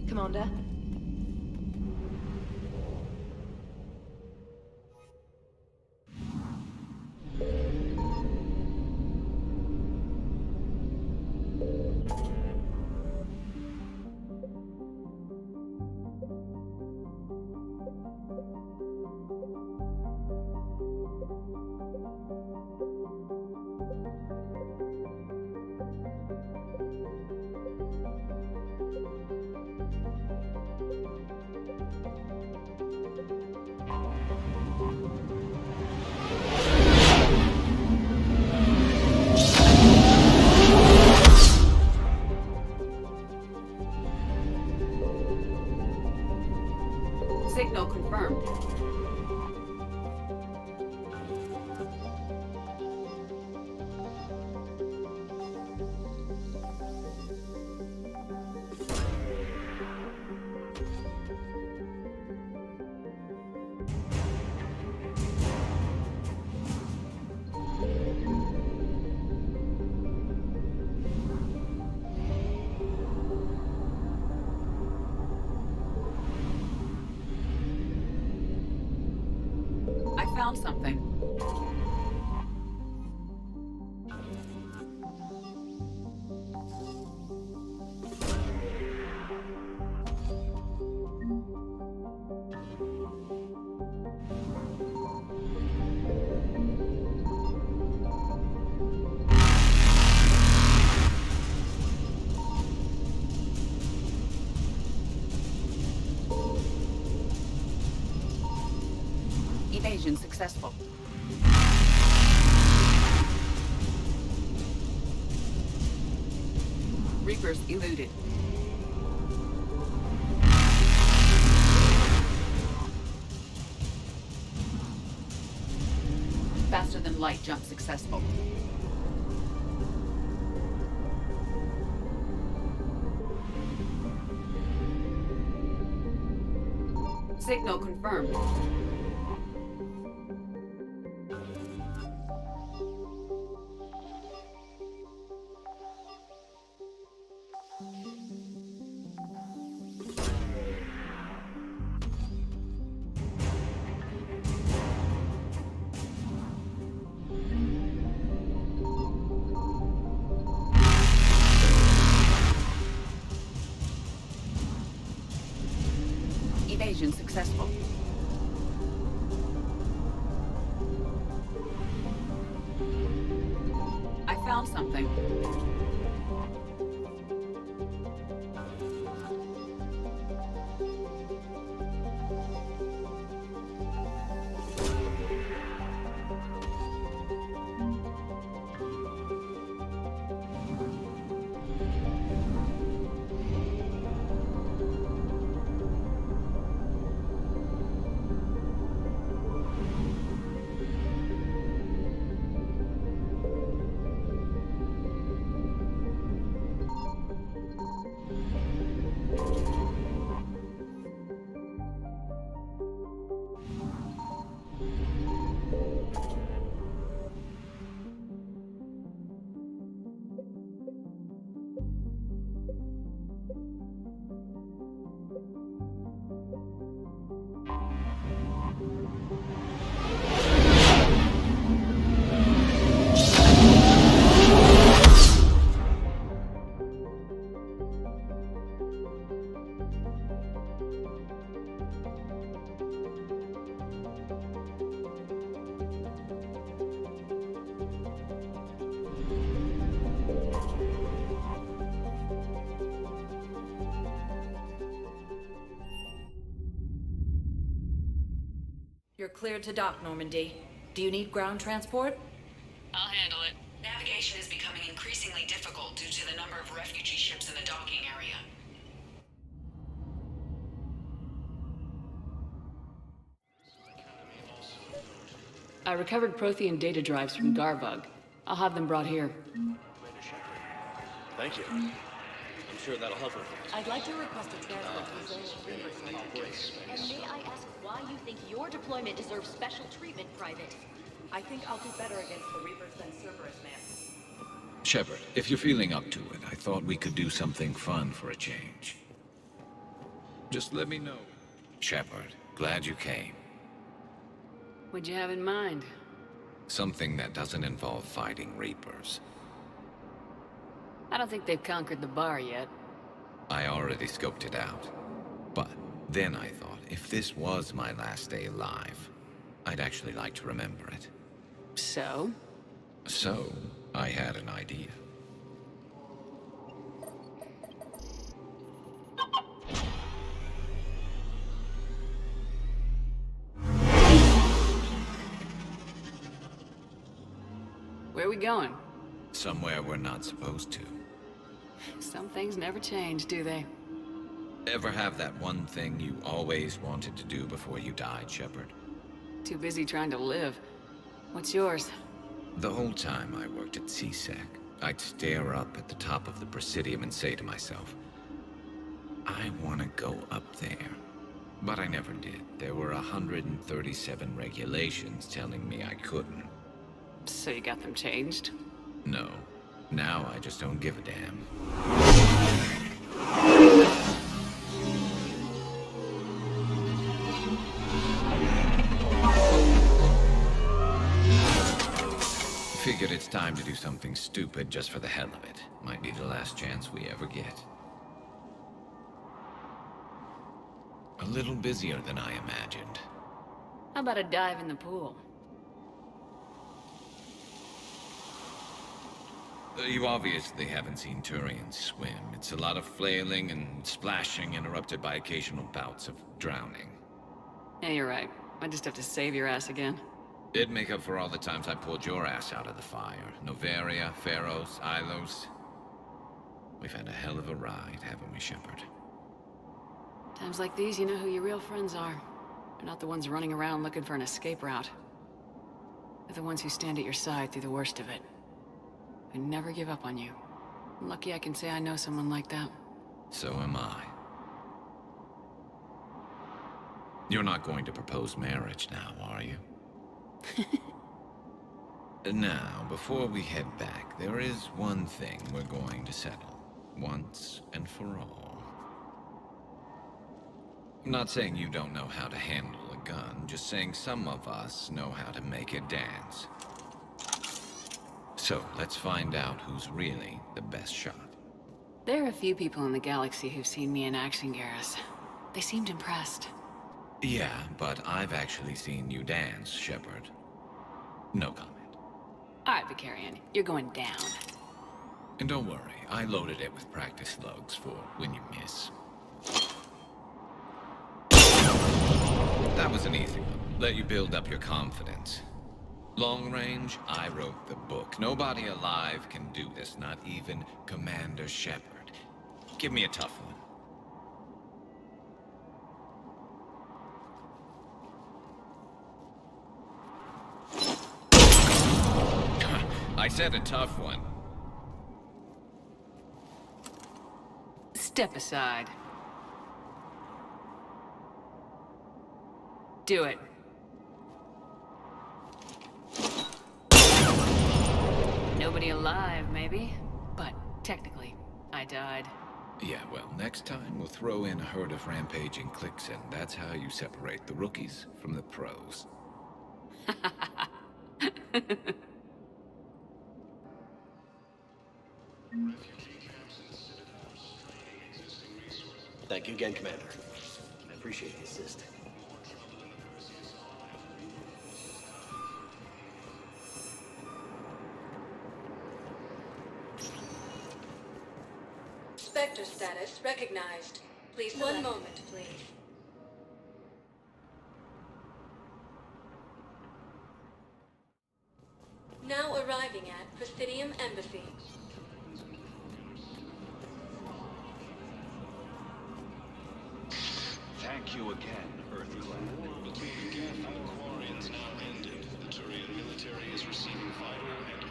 Commander? Signal confirmed. I found something. Evasion successful. Reapers eluded. Faster than light jump successful. Signal confirmed. Evasion successful. I found something. You're cleared to dock, Normandy. Do you need ground transport? I'll handle it. Navigation is becoming increasingly difficult due to the number of refugee ships in the docking area. I recovered Prothean data drives from Garvug. I'll have them brought here. Thank you. I'm sure that'll help with things. I'd like to request a transfer to think your deployment deserves special treatment, Private. I think I'll do better against the Reapers than Cerberus, ma'am. Shepard, if you're feeling up to it, I thought we could do something fun for a change. Just let me know. Shepard, glad you came. What'd you have in mind? Something that doesn't involve fighting Reapers. I don't think they've conquered the bar yet. I already scoped it out. But then I thought, if this was my last day alive, I'd actually like to remember it. So? So, I had an idea. Where are we going? Somewhere we're not supposed to. Some things never change, do they? Ever have that one thing you always wanted to do before you died, Shepard? Too busy trying to live. What's yours? The whole time I worked at CSEC, I'd stare up at the top of the Presidium and say to myself, I want to go up there. But I never did. There were 137 regulations telling me I couldn't. So you got them changed? No. Now I just don't give a damn. Figured it's time to do something stupid just for the hell of it. Might be the last chance we ever get. A little busier than I imagined. How about a dive in the pool? You obviously haven't seen Turians swim. It's a lot of flailing and splashing interrupted by occasional bouts of drowning. Yeah, you're right. I just have to save your ass again. It'd make up for all the times I pulled your ass out of the fire. Noveria, Pharos, Ilos. We've had a hell of a ride, haven't we, Shepard? Times like these, you know who your real friends are. They're not the ones running around looking for an escape route. They're the ones who stand at your side through the worst of it. Who never give up on you. I'm lucky I can say I know someone like that. So am I. You're not going to propose marriage now, are you? Now, before we head back, there is one thing we're going to settle. Once and for all. I'm not saying you don't know how to handle a gun, just saying some of us know how to make it dance. So, let's find out who's really the best shot. There are a few people in the galaxy who've seen me in action, Garrus. They seemed impressed. Yeah, but I've actually seen you dance, Shepard. No comment. Alright, Vicarian, you're going down. And don't worry, I loaded it with practice slugs for when you miss. That was an easy one. Let you build up your confidence. Long range, I wrote the book. Nobody alive can do this, not even Commander Shepard. Give me a tough one. I said a tough one. Step aside. Do it. Nobody alive, maybe? But technically, I died. Yeah, well, next time we'll throw in a herd of rampaging cliques, and that's how you separate the rookies from the pros. Thank you again, Commander. I appreciate the assist. Spectre status recognized. Please one moment, please. Now arriving at Presidium Embassy. Thank you again, Earthclan. Between the Geth and the Quarians now ended, the Turian military is receiving vital and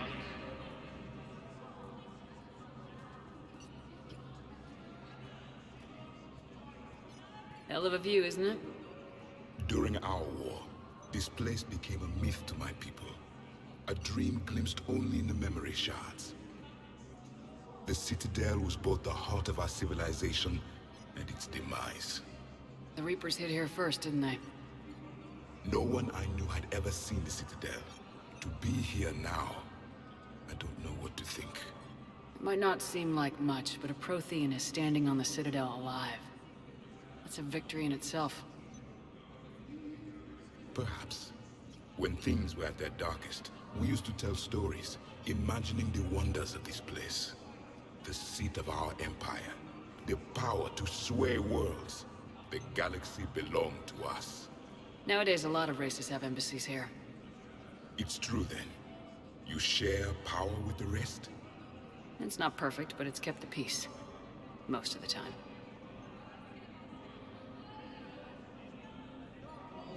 Hell of a view, isn't it? During our war, this place became a myth to my people. A dream glimpsed only in the memory shards. The Citadel was both the heart of our civilization and its demise. The Reapers hit here first, didn't they? No one I knew had ever seen the Citadel. To be here now, I don't know what to think. It might not seem like much, but a Prothean is standing on the Citadel alive. That's a victory in itself. Perhaps. When things were at their darkest, we used to tell stories, imagining the wonders of this place. The seat of our empire, the power to sway worlds. The galaxy belonged to us. Nowadays, a lot of races have embassies here. It's true then. You share power with the rest? It's not perfect, but it's kept the peace. Most of the time.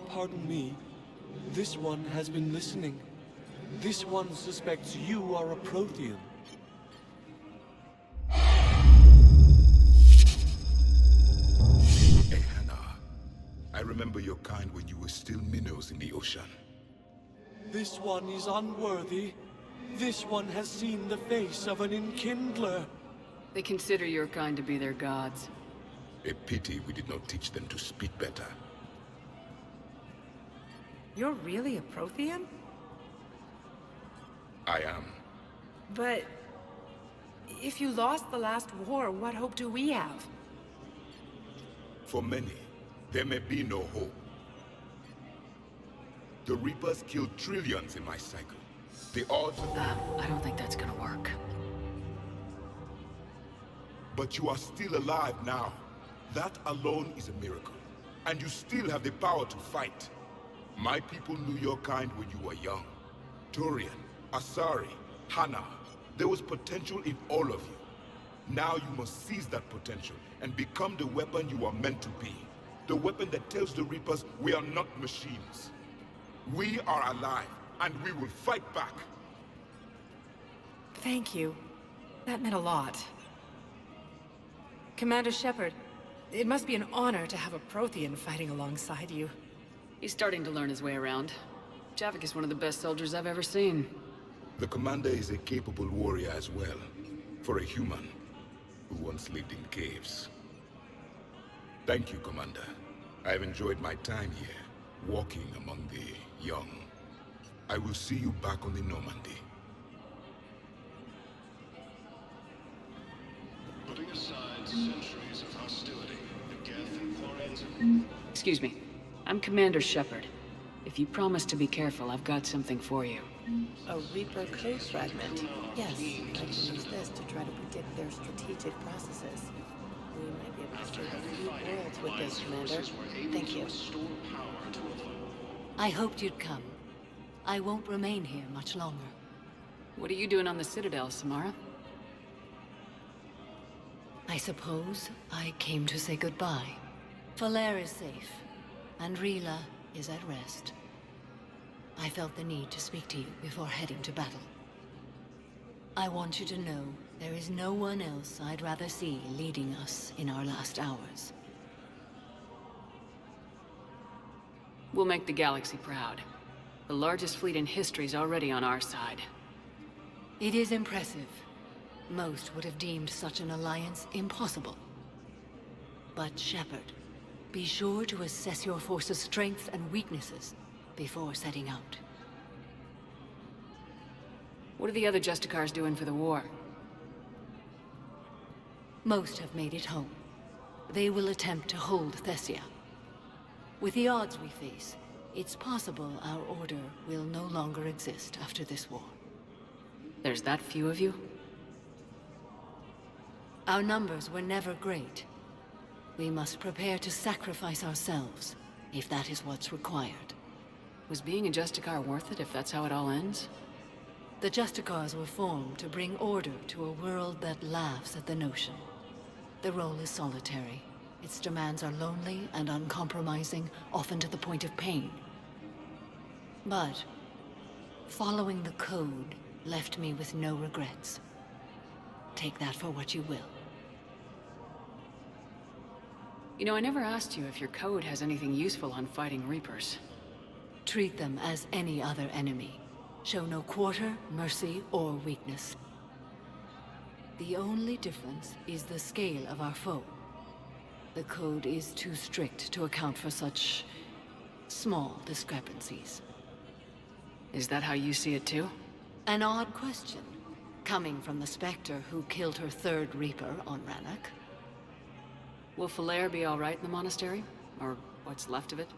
Pardon me. This one has been listening. This one suspects you are a Prothean. I remember your kind when you were still minnows in the ocean. This one is unworthy. This one has seen the face of an enkindler. They consider your kind to be their gods. A pity we did not teach them to speak better. You're really a Prothean? I am. But... if you lost the last war, what hope do we have? For many, there may be no hope. The Reapers killed trillions in my cycle. The odds... I don't think that's gonna work. But you are still alive now. That alone is a miracle. And you still have the power to fight. My people knew your kind when you were young. Turian, Asari, Hana. There was potential in all of you. Now you must seize that potential and become the weapon you are meant to be. The weapon that tells the Reapers we are not machines. We are alive, and we will fight back. Thank you. That meant a lot. Commander Shepard, it must be an honor to have a Prothean fighting alongside you. He's starting to learn his way around. Javik is one of the best soldiers I've ever seen. The commander is a capable warrior as well, for a human who once lived in caves. Thank you, Commander. I've enjoyed my time here, walking among the young. I will see you back on the Normandy. Putting aside centuries of hostility, the Geth and Quarians... Excuse me. I'm Commander Shepard. If you promise to be careful, I've got something for you. A Reaper code fragment. Yes, I can use this to try to predict their strategic processes. We might be able to save a few worlds with this, Commander. Thank you. I hoped you'd come. I won't remain here much longer. What are you doing on the Citadel, Samara? I suppose I came to say goodbye. Falere is safe, and Rila is at rest. I felt the need to speak to you before heading to battle. I want you to know there is no one else I'd rather see leading us in our last hours. We'll make the galaxy proud. The largest fleet in history's already on our side. It is impressive. Most would have deemed such an alliance impossible. But Shepard, be sure to assess your force's strengths and weaknesses before setting out. What are the other Justicars doing for the war? Most have made it home. They will attempt to hold Thessia. With the odds we face, it's possible our order will no longer exist after this war. There's that few of you? Our numbers were never great. We must prepare to sacrifice ourselves, if that is what's required. Was being a Justicar worth it if that's how it all ends? The Justicars were formed to bring order to a world that laughs at the notion. The role is solitary. Its demands are lonely and uncompromising, often to the point of pain. But following the code left me with no regrets. Take that for what you will. You know, I never asked you if your code has anything useful on fighting Reapers. Treat them as any other enemy. Show no quarter, mercy, or weakness. The only difference is the scale of our foe. The code is too strict to account for such small discrepancies. Is that how you see it too? An odd question, coming from the Spectre who killed her third Reaper on Rannoch. Will Falair be all right in the monastery? Or what's left of it?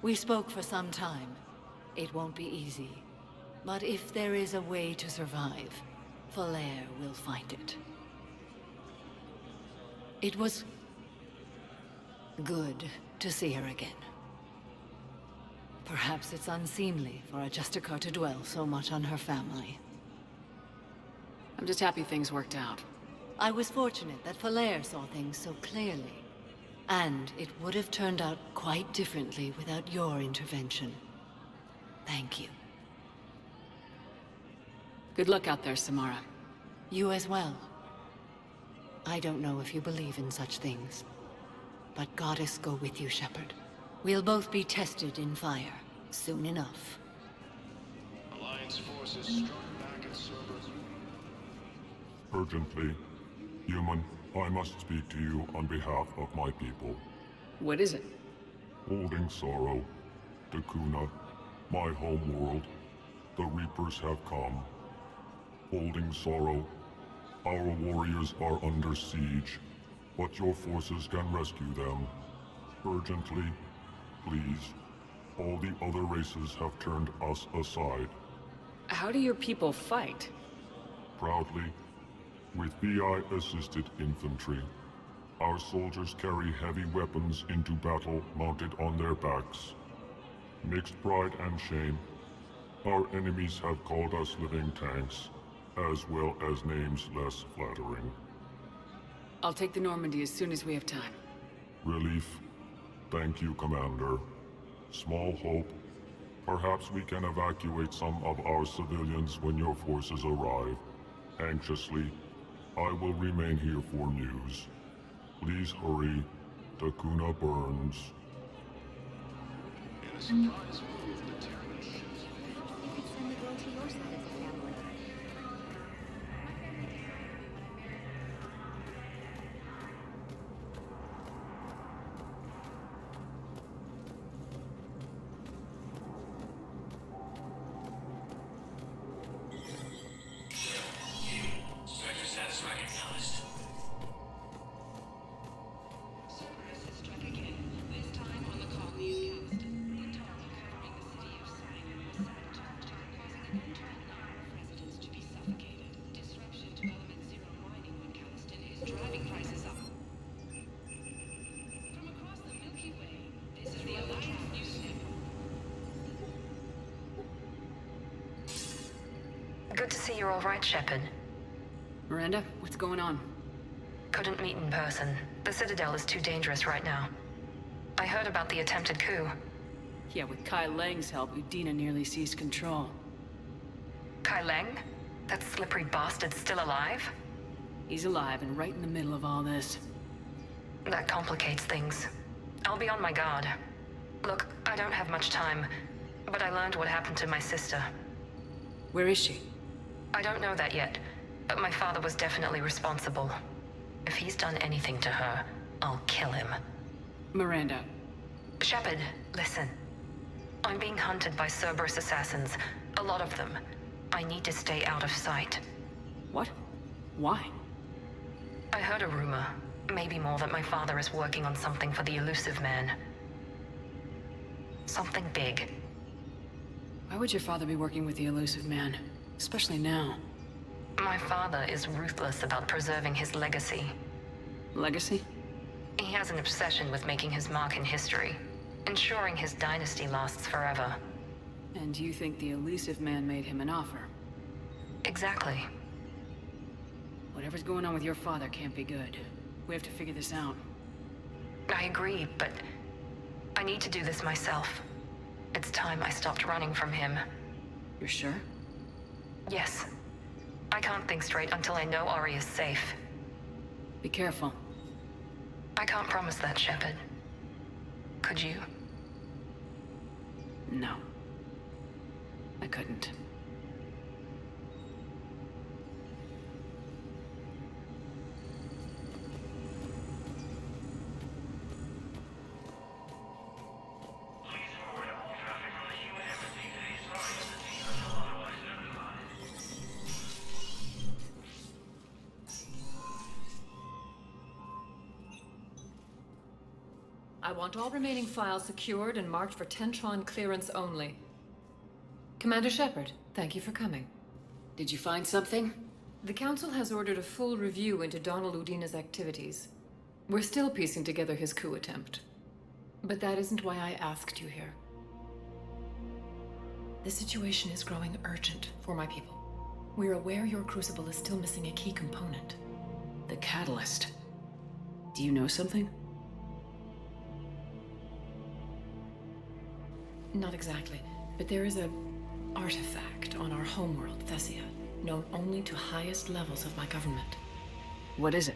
We spoke for some time. It won't be easy. But if there is a way to survive, Falair will find it. It was good to see her again. Perhaps it's unseemly for a Justicar to dwell so much on her family. I'm just happy things worked out. I was fortunate that Falair saw things so clearly. And it would have turned out quite differently without your intervention. Thank you. Good luck out there, Samara. You as well. I don't know if you believe in such things, but Goddess go with you, Shepard. We'll both be tested in fire, soon enough. Alliance forces struck back at Cerberus. Urgently. Human, I must speak to you on behalf of my people. What is it? Holding sorrow. Dakuna, my home world. The Reapers have come. Holding sorrow. Our warriors are under siege, but your forces can rescue them. Urgently, please. All the other races have turned us aside. How do your people fight? Proudly, with BI-assisted infantry. Our soldiers carry heavy weapons into battle mounted on their backs. Mixed pride and shame, our enemies have called us living tanks, as well as names less flattering. I'll take the Normandy as soon as we have time. Relief. Thank you, Commander. Small hope. Perhaps we can evacuate some of our civilians when your forces arrive. Anxiously, I will remain here for news. Please hurry. Dakuna burns. In a surprise move, the Terran ships. You could send the girl to your side as a family. Sector status recognized. Cerberus has struck again, this time on the colony's coast. The tunnel covering the city of Sinai was sabotaged, causing an unknown number of residents to be suffocated. Disruption to Element Zero mining on Calliston is driving prices up. From across the Milky Way, this is the Alliance News Network. Good to see you're all right, Shepard. Miranda, what's going on? Couldn't meet in person. The Citadel is too dangerous right now. I heard about the attempted coup. Yeah, with Kai Lang's help, Udina nearly seized control. Kai Leng? That slippery bastard's still alive? He's alive and right in the middle of all this. That complicates things. I'll be on my guard. Look, I don't have much time, but I learned what happened to my sister. Where is she? I don't know that yet, but my father was definitely responsible. If he's done anything to her, I'll kill him. Miranda. Shepard, listen. I'm being hunted by Cerberus assassins. A lot of them. I need to stay out of sight. What? Why? I heard a rumor, maybe more, that my father is working on something for the Elusive Man. Something big. Why would your father be working with the Elusive Man? Especially now. My father is ruthless about preserving his legacy. Legacy? He has an obsession with making his mark in history, ensuring his dynasty lasts forever. And you think the Elusive Man made him an offer? Exactly. Whatever's going on with your father can't be good. We have to figure this out. I agree, but I need to do this myself. It's time I stopped running from him. You're sure? Yes. I can't think straight until I know Ori is safe. Be careful. I can't promise that, Shepard. Could you? No. I couldn't. I want all remaining files secured and marked for Tentron clearance only. Commander Shepard, thank you for coming. Did you find something? The Council has ordered a full review into Donald Udina's activities. We're still piecing together his coup attempt. But that isn't why I asked you here. The situation is growing urgent for my people. We're aware your crucible is still missing a key component. The catalyst. Do you know something? Not exactly, but there is an artifact on our homeworld, Thessia, known only to highest levels of my government. What is it?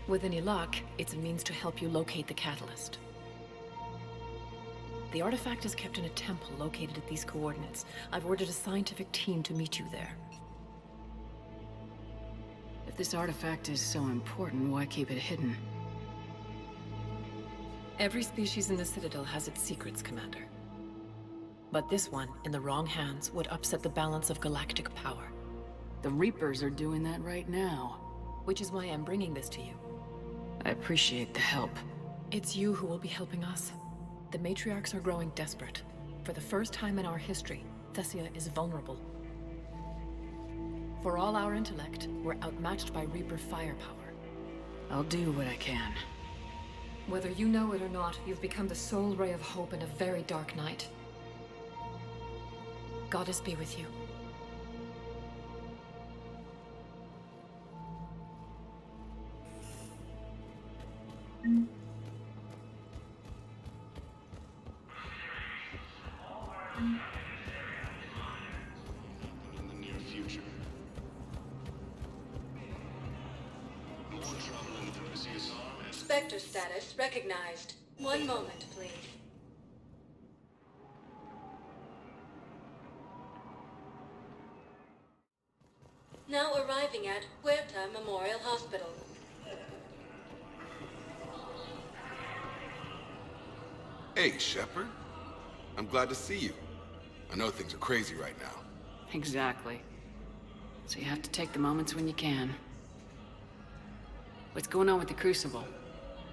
With any luck, it's a means to help you locate the catalyst. The artifact is kept in a temple located at these coordinates. I've ordered a scientific team to meet you there. If this artifact is so important, why keep it hidden? Every species in the Citadel has its secrets, Commander. But this one, in the wrong hands, would upset the balance of galactic power. The Reapers are doing that right now. Which is why I'm bringing this to you. I appreciate the help. It's you who will be helping us. The matriarchs are growing desperate. For the first time in our history, Thessia is vulnerable. For all our intellect, we're outmatched by Reaper firepower. I'll do what I can. Whether you know it or not, you've become the sole ray of hope in a very dark night. Goddess be with you. In the near future. More trouble in the Perseus arm and... Spectre status recognized. One moment, please. Now arriving at Huerta Memorial Hospital. Hey, Shepard. I'm glad to see you. I know things are crazy right now. Exactly. So you have to take the moments when you can. What's going on with the Crucible?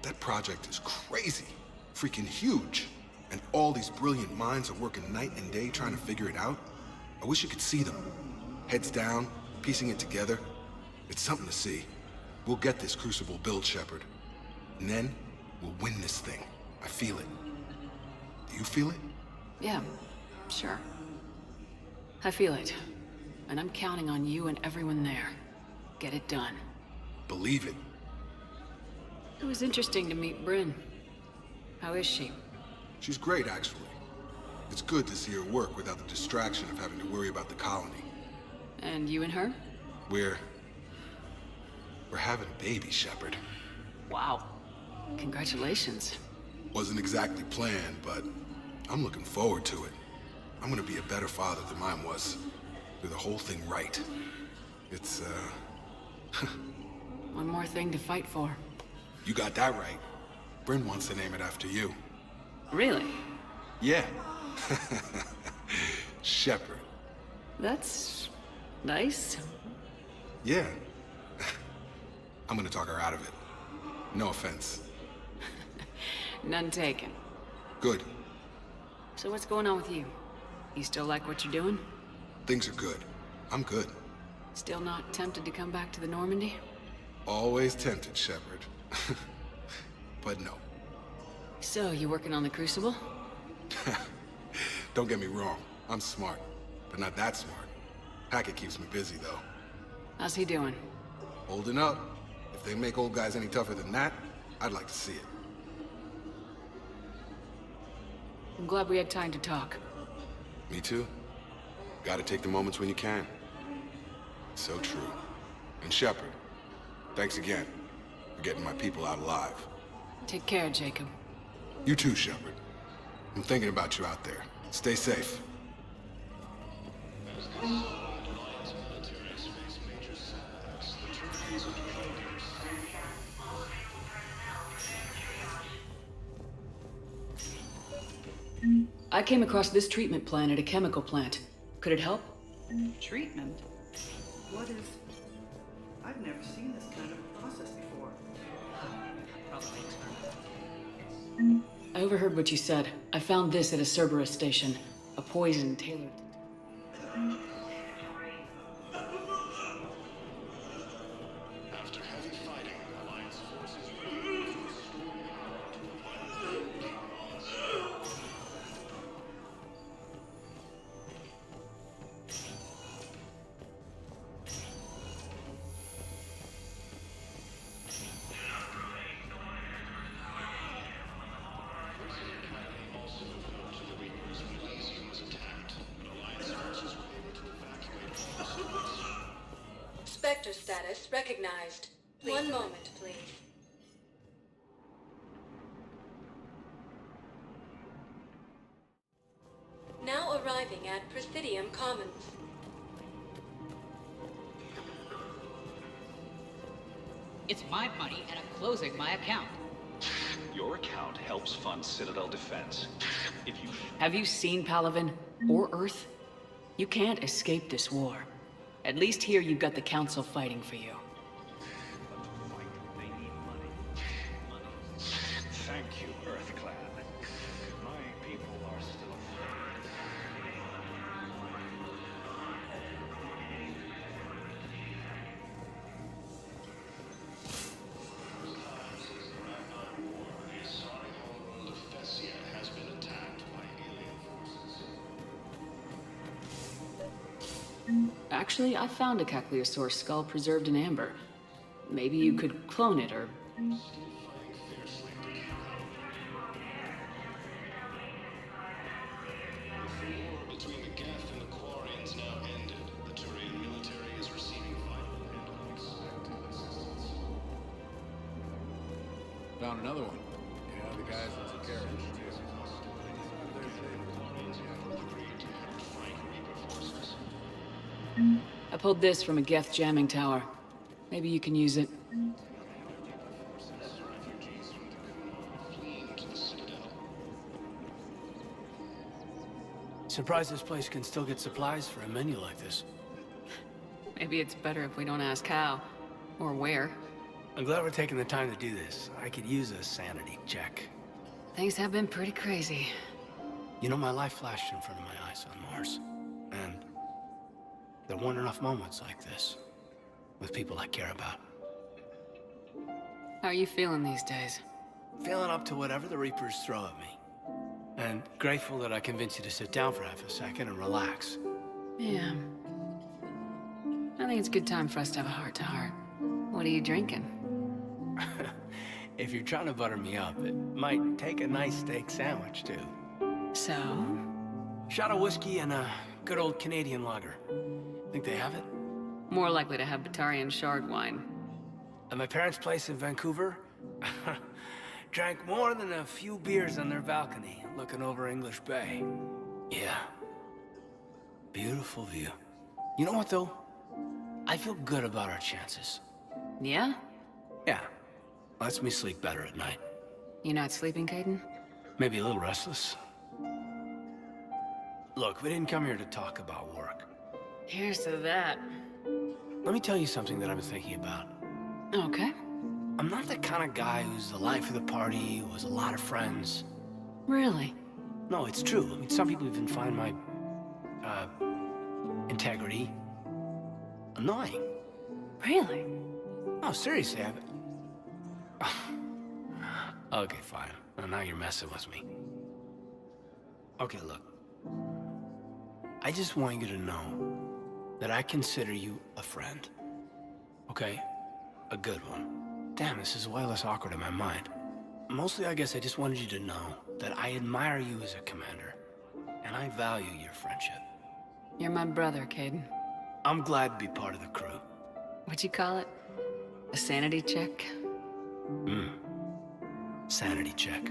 That project is crazy. Freaking huge. And all these brilliant minds are working night and day trying to figure it out. I wish you could see them. Heads down, piecing it together. It's something to see. We'll get this Crucible built, Shepard. And then, we'll win this thing. I feel it. Do you feel it? Yeah, sure. I feel it. And I'm counting on you and everyone there. Get it done. Believe it. It was interesting to meet Bryn. How is she? She's great, actually. It's good to see her work without the distraction of having to worry about the colony. And you and her? We're having a baby, Shepard. Wow. Congratulations. Wasn't exactly planned, but I'm looking forward to it. I'm gonna be a better father than mine was. Do the whole thing right. It's, One more thing to fight for. You got that right. Bryn wants to name it after you. Really? Yeah. Shepard. That's... nice. Yeah. I'm gonna talk her out of it. No offense. None taken. Good. So what's going on with you? You still like what you're doing? Things are good. I'm good. Still not tempted to come back to the Normandy? Always tempted, Shepard. But no. So, you working on the Crucible? Don't get me wrong. I'm smart. But not that smart. Hackett keeps me busy, though. How's he doing? Holding up. If they make old guys any tougher than that, I'd like to see it. I'm glad we had time to talk. Me too. Gotta take the moments when you can. So true. And Shepard, thanks again for getting my people out alive. Take care, Jacob. You too, Shepard. I'm thinking about you out there. Stay safe. I came across this treatment plant at a chemical plant. Could it help? Treatment? What is... I've never seen this kind of process before. Probably experimental. I overheard what you said. I found this at a Cerberus station. A poison tailored. After heavy fighting, Alliance forces Spectre status recognized. One moment, please. Now arriving at Presidium Commons. It's my money, and I'm closing my account. Your account helps fund Citadel defense. If you... Have you seen Palaven? Or Earth? You can't escape this war. At least here you've got the Council fighting for you. Thank you, EarthClan. My people are still has been attacked by alien forces. Actually, I found a Caccliosaur skull preserved in amber. Maybe you could clone it, or... Between the Geth and the Quarians now ended, the Turian military is receiving vital and unexpected assistance. Found another one. Yeah, the guys that took care of it. I pulled this from a Geth jamming tower. Maybe you can use it. Surprised this place can still get supplies for a menu like this. Maybe it's better if we don't ask how. Or where. I'm glad we're taking the time to do this. I could use a sanity check. Things have been pretty crazy. You know, my life flashed in front of my eyes on Mars. And there weren't enough moments like this. With people I care about. How are you feeling these days? Feeling up to whatever the Reapers throw at me. And grateful that I convinced you to sit down for half a second and relax. Yeah. I think it's a good time for us to have a heart-to-heart. What are you drinking? If you're trying to butter me up, it might take a nice steak sandwich, too. So? Shot of whiskey and a good old Canadian lager. Think they have it? More likely to have Batarian shard wine. At my parents' place in Vancouver, drank more than a few beers on their balcony, looking over English Bay. Yeah. Beautiful view. You know what, though? I feel good about our chances. Yeah? Yeah. Lets me sleep better at night. You not sleeping, Caden? Maybe a little restless. Look, we didn't come here to talk about work. Here's to that. Let me tell you something that I've been thinking about. Okay. I'm not the kind of guy who's the life of the party, who has a lot of friends. Really? No, it's true. I mean, some people even find my, integrity annoying. Really? Oh, seriously, Okay, fine. Well, now you're messing with me. Okay, look. I just want you to know that I consider you a friend. Okay? A good one. Damn, this is way less awkward in my mind. Mostly, I guess I just wanted you to know that I admire you as a commander, and I value your friendship. You're my brother, Caden. I'm glad to be part of the crew. What'd you call it? A sanity check? Sanity check.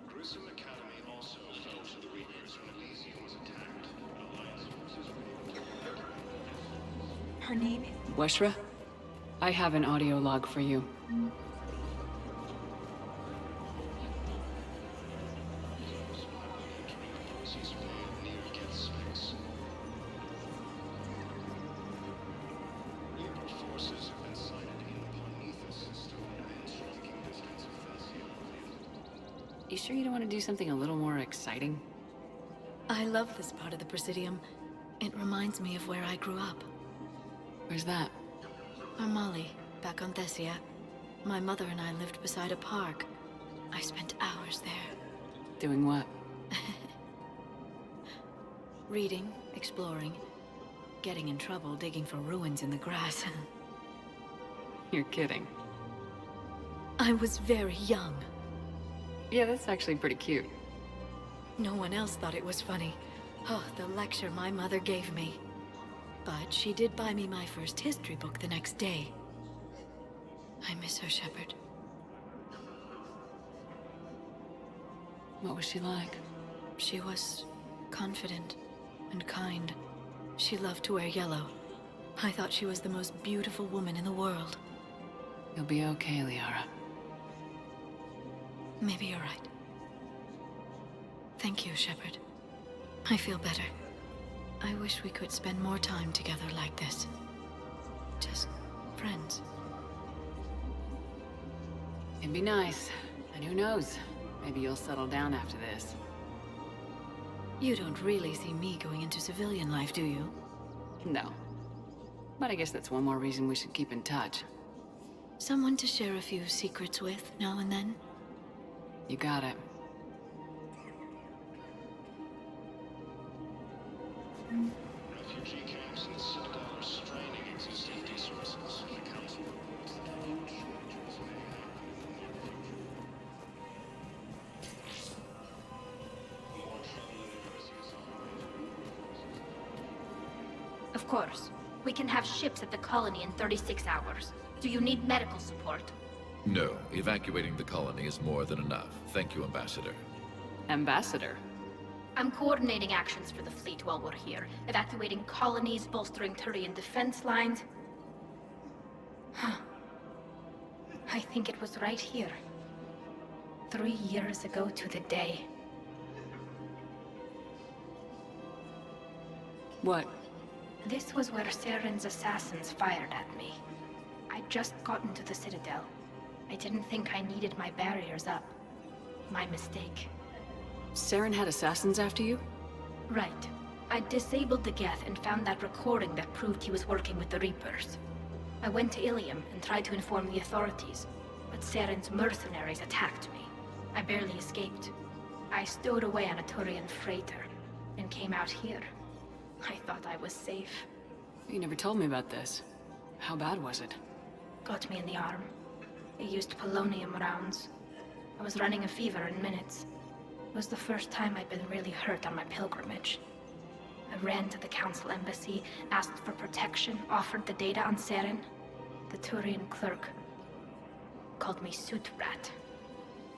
Grissom Academy also fell to the Reapers when Elysium was attacked. Alliance forces were Her name is... Weshra? I have an audio log for you. You sure you don't want to do something a little more exciting? I love this part of the Presidium. It reminds me of where I grew up. Where's that? Armali, back on Thessia. My mother and I lived beside a park. I spent hours there. Doing what? Reading, exploring, getting in trouble digging for ruins in the grass. You're kidding. I was very young. Yeah, that's actually pretty cute. No one else thought it was funny. Oh, the lecture my mother gave me. But she did buy me my first history book the next day. I miss her, Shepard. What was she like? She was confident and kind. She loved to wear yellow. I thought she was the most beautiful woman in the world. You'll be okay, Liara. Maybe you're right. Thank you, Shepard. I feel better. I wish we could spend more time together like this. Just friends. It'd be nice. And who knows? Maybe you'll settle down after this. You don't really see me going into civilian life, do you? No. But I guess that's one more reason we should keep in touch. Someone to share a few secrets with now and then? You got it. refugee camps in the Citadel are straining existing resources. The Council reports that huge shortages may happen in the near future. More trouble in Earth's Of course. We can have ships at the colony in 36 hours. Do you need medical support? No. Evacuating the colony is more than enough. Thank you, Ambassador. Ambassador? I'm coordinating actions for the fleet while we're here. Evacuating colonies, bolstering Turian defense lines. I think it was right here. 3 years ago to the day. What? This was where Saren's assassins fired at me. I'd just gotten to the Citadel. I didn't think I needed my barriers up. My mistake. Saren had assassins after you? Right. I disabled the Geth and found that recording that proved he was working with the Reapers. I went to Ilium and tried to inform the authorities, but Saren's mercenaries attacked me. I barely escaped. I stowed away on a Turian freighter and came out here. I thought I was safe. You never told me about this. How bad was it? Got me in the arm. They used polonium rounds. I was running a fever in minutes. It was the first time I'd been really hurt on my pilgrimage. I ran to the Council embassy, asked for protection, offered the data on Saren. The Turian clerk called me Soot Rat.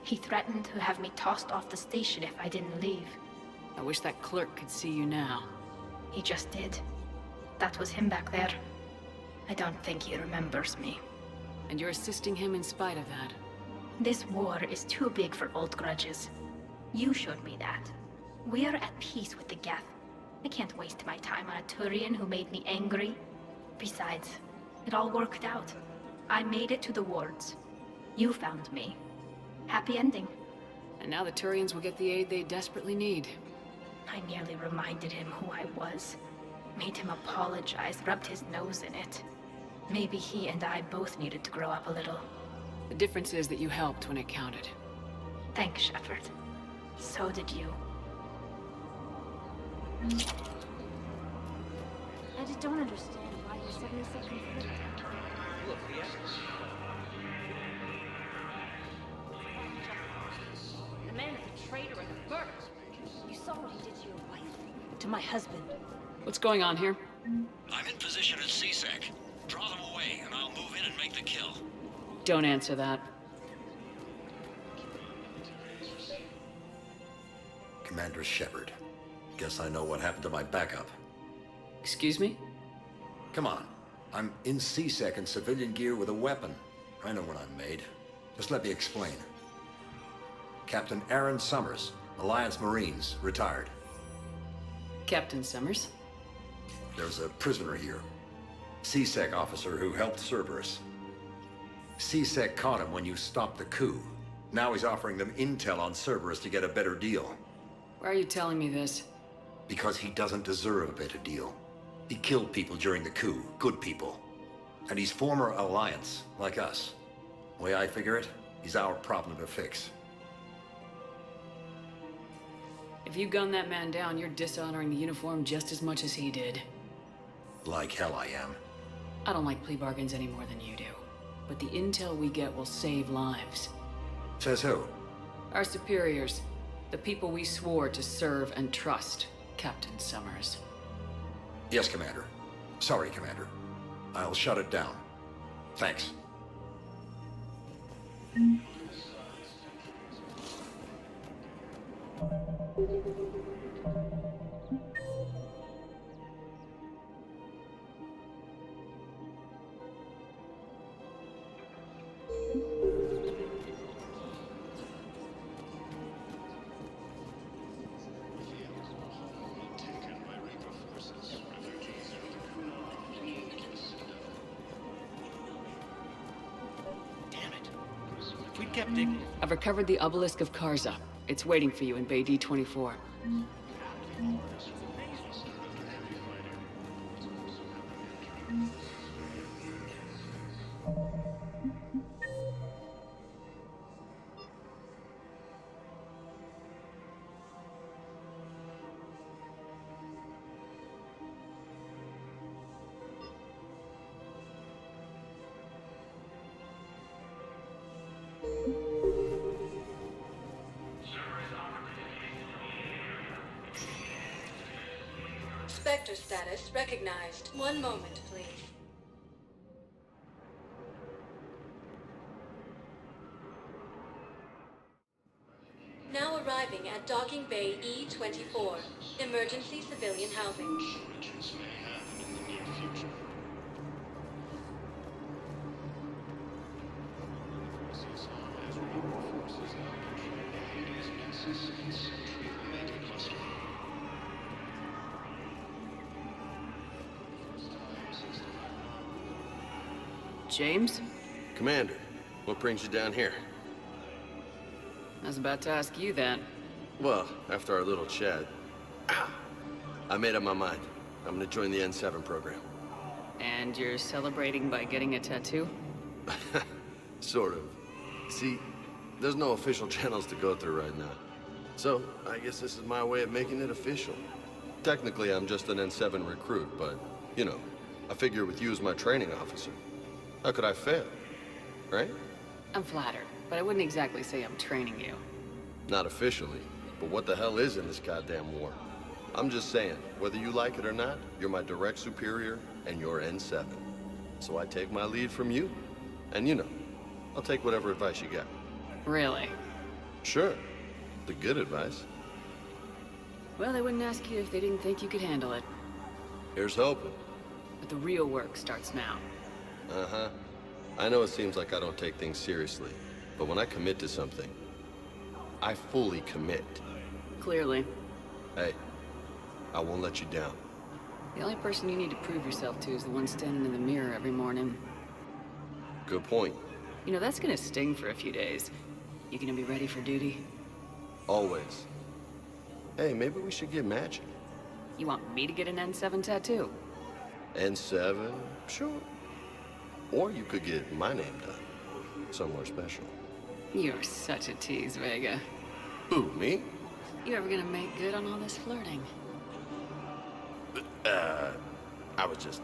He threatened to have me tossed off the station if I didn't leave. I wish that clerk could see you now. He just did. That was him back there. I don't think he remembers me. And you're assisting him in spite of that. This war is too big for old grudges. You showed me that. We're at peace with the Geth. I can't waste my time on a Turian who made me angry. Besides, it all worked out. I made it to the wards. You found me. Happy ending. And now the Turians will get the aid they desperately need. I nearly reminded him who I was. Made him apologize, rubbed his nose in it. Maybe he and I both needed to grow up a little. The difference is that you helped when it counted. Thanks, Shepard. So did you. I just don't understand why you're suddenly so conflicted. Look, Leah. The man is a traitor and a murderer. You saw what he did to your wife? To my husband. What's going on here? I'm in position at CSEC. Draw them away, and I'll move in looking to kill? Don't answer that. Commander Shepard. Guess I know what happened to my backup. Excuse me? Come on. I'm in C-Sec in civilian gear with a weapon. I know what I'm made. Just let me explain. Captain Aaron Summers, Alliance Marines, retired. Captain Summers? There's a prisoner here. C-Sec officer who helped Cerberus. C-Sec caught him when you stopped the coup. Now he's offering them intel on Cerberus to get a better deal. Why are you telling me this? Because he doesn't deserve a better deal. He killed people during the coup, good people. And he's former Alliance, like us. The way I figure it, he's our problem to fix. If you gun that man down, you're dishonoring the uniform just as much as he did. Like hell I am. I don't like plea bargains any more than you do. But the intel we get will save lives. Says who? Our superiors. The people we swore to serve and trust, Captain Summers. Yes, Commander. Sorry, Commander. I'll shut it down. Thanks. I've recovered the obelisk of Karza. It's waiting for you in Bay D-24. Spectre status recognized. One moment, please. Now arriving at Docking Bay E-24. Emergency civilian housing. Shortages may happen in the near future. CSR has removed forces now control the Hades Nexus and Sentry Mega Cluster. James? Commander, what brings you down here? I was about to ask you that. Well, after our little chat, I made up my mind. I'm gonna join the N7 program. And you're celebrating by getting a tattoo? Sort of. See, there's no official channels to go through right now. So, I guess this is my way of making it official. Technically, I'm just an N7 recruit, but, you know, I figure with you as my training officer, how could I fail? Right? I'm flattered, but I wouldn't exactly say I'm training you. Not officially, but what the hell is in this goddamn war? I'm just saying, whether you like it or not, you're my direct superior, and you're N7. So I take my lead from you. And you know, I'll take whatever advice you got. Really? Sure. The good advice. Well, they wouldn't ask you if they didn't think you could handle it. Here's hoping. But the real work starts now. Uh-huh. I know it seems like I don't take things seriously, but when I commit to something, I fully commit. Clearly. Hey, I won't let you down. The only person you need to prove yourself to is the one standing in the mirror every morning. Good point. You know, that's gonna sting for a few days. You gonna be ready for duty? Always. Hey, maybe we should get matching. You want me to get an N7 tattoo? N7? Sure. Or you could get my name done. Somewhere special. You're such a tease, Vega. Who, me? You ever gonna make good on all this flirting? I was just...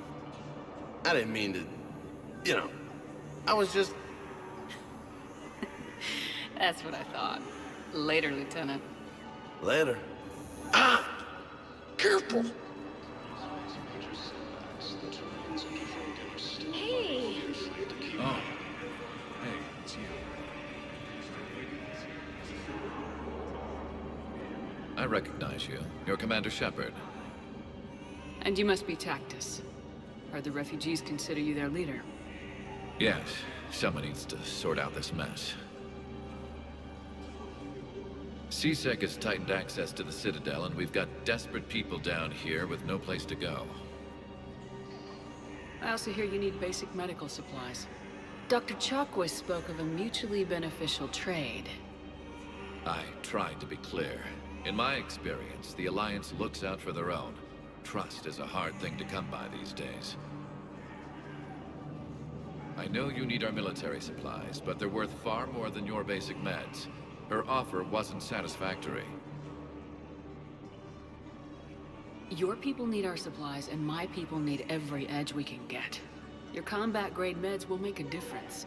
I didn't mean to... You know, I was just... That's what I thought. Later, Lieutenant. Later. Ah! Careful! Hey! Oh, I recognize you. You're Commander Shepard. And you must be Tactus. Heard the refugees consider you their leader. Yes, someone needs to sort out this mess. CSEC has tightened access to the Citadel, and we've got desperate people down here with no place to go. I also hear you need basic medical supplies. Dr. Chalkwis spoke of a mutually beneficial trade. I tried to be clear. In my experience, the Alliance looks out for their own. Trust is a hard thing to come by these days. I know you need our military supplies, but they're worth far more than your basic meds. Her offer wasn't satisfactory. Your people need our supplies, and my people need every edge we can get. Your combat-grade meds will make a difference.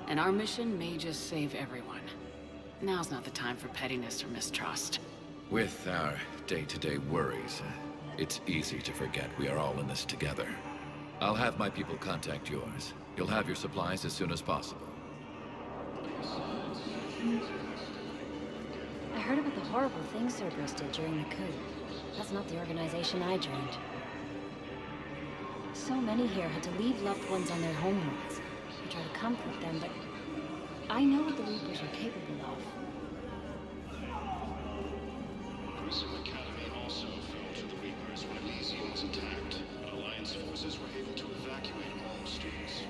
And our mission may just save everyone. Now's not the time for pettiness or mistrust. With our day-to-day worries, it's easy to forget we are all in this together. I'll have my people contact yours. You'll have your supplies as soon as possible. I heard about the horrible things Cerberus did during the coup. That's not the organization I joined. So many here had to leave loved ones on their homeworlds. I try to comfort them, but I know what the Reapers are capable of. Prism Academy also fell to the Reapers when Elysium was attacked, but Alliance forces were able to evacuate all students.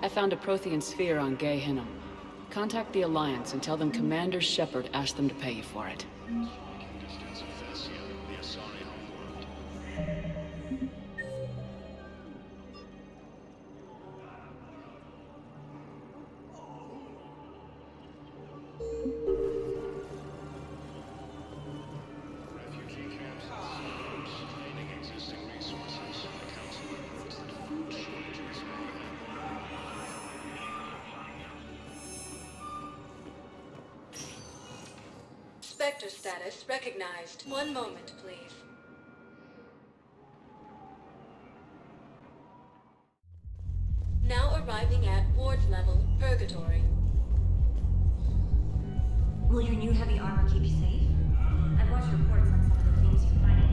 I found a Prothean sphere on Gay Hinnom. Contact the Alliance and tell them Commander Shepard asked them to pay you for it. Distance of Thessia, the Asari homeworld. Refugee camps and suburbs, draining existing resources. The Council reports that food shortages may Spectre status recognized. One moment, please. Now arriving at ward level, Purgatory. Will your new heavy armor keep you safe? I've watched reports on some of the things you're fighting.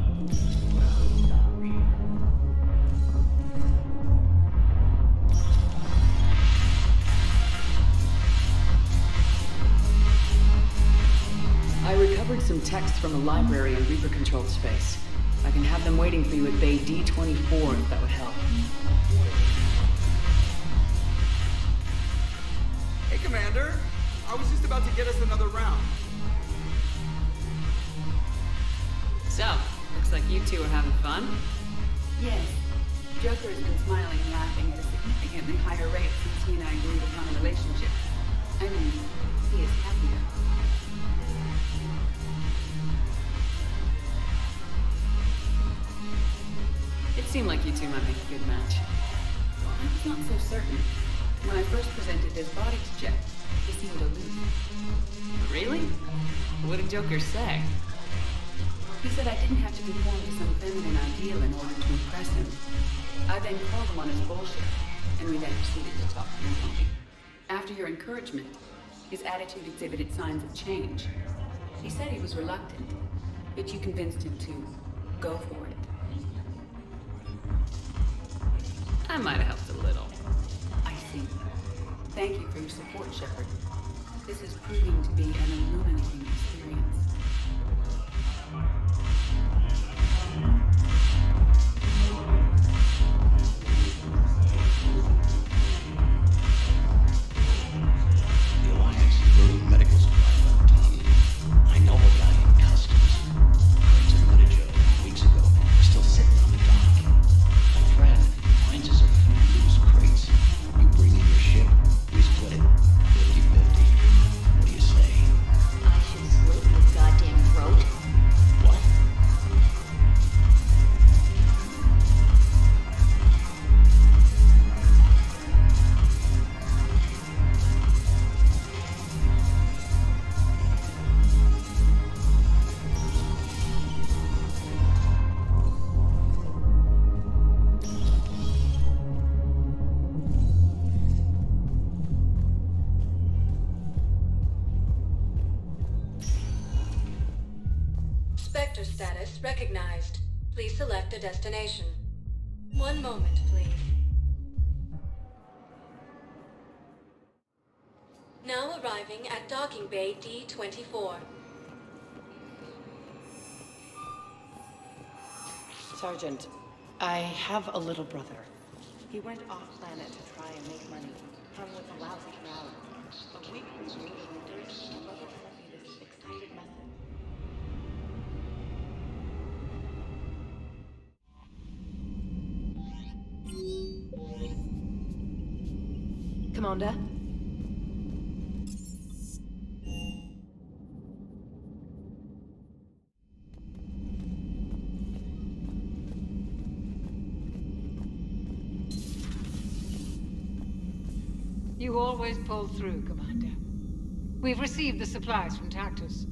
I recovered some texts from a library in Reaper-controlled space. I can have them waiting for you at Bay D-24 if that would help. Hey, Commander. I was just about to get us another round. So, looks like you two are having fun. Yes. Joker has been smiling and laughing at a significantly higher rate since he and I agreed upon a relationship. I mean, he is happier. It seemed like you two might make a good match. Well, I was not so certain. When I first presented his body to Jeff, he seemed aloof. Really? What did Joker say? He said I didn't have to conform to some feminine ideal in order to impress him. I then called him on his bullshit, and we then proceeded to talk normally. After your encouragement, his attitude exhibited signs of change. He said he was reluctant, but you convinced him to go for it. I might have helped a little. I see. Thank you for your support, Shepard. This is proving to be an illuminating experience. The Alliance is building medical supplies by the ton. I know a guy in customs. Crates of literature weeks ago were still sitting on the dock. My friend finds us a few loose crates. You bring in your ship, we split it 50-50. What do you say? I should slit your goddamn throat. What? Sector status recognized. Please select a destination. One moment, please. Now arriving at docking bay D-24. Sergeant, I have a little brother. He went off-planet to try and make money. Hung with a lousy crowd. A week removed from dirt, my brother sent me this excited message. Commander? You always pull through, Commander. We've received the supplies from Tactus.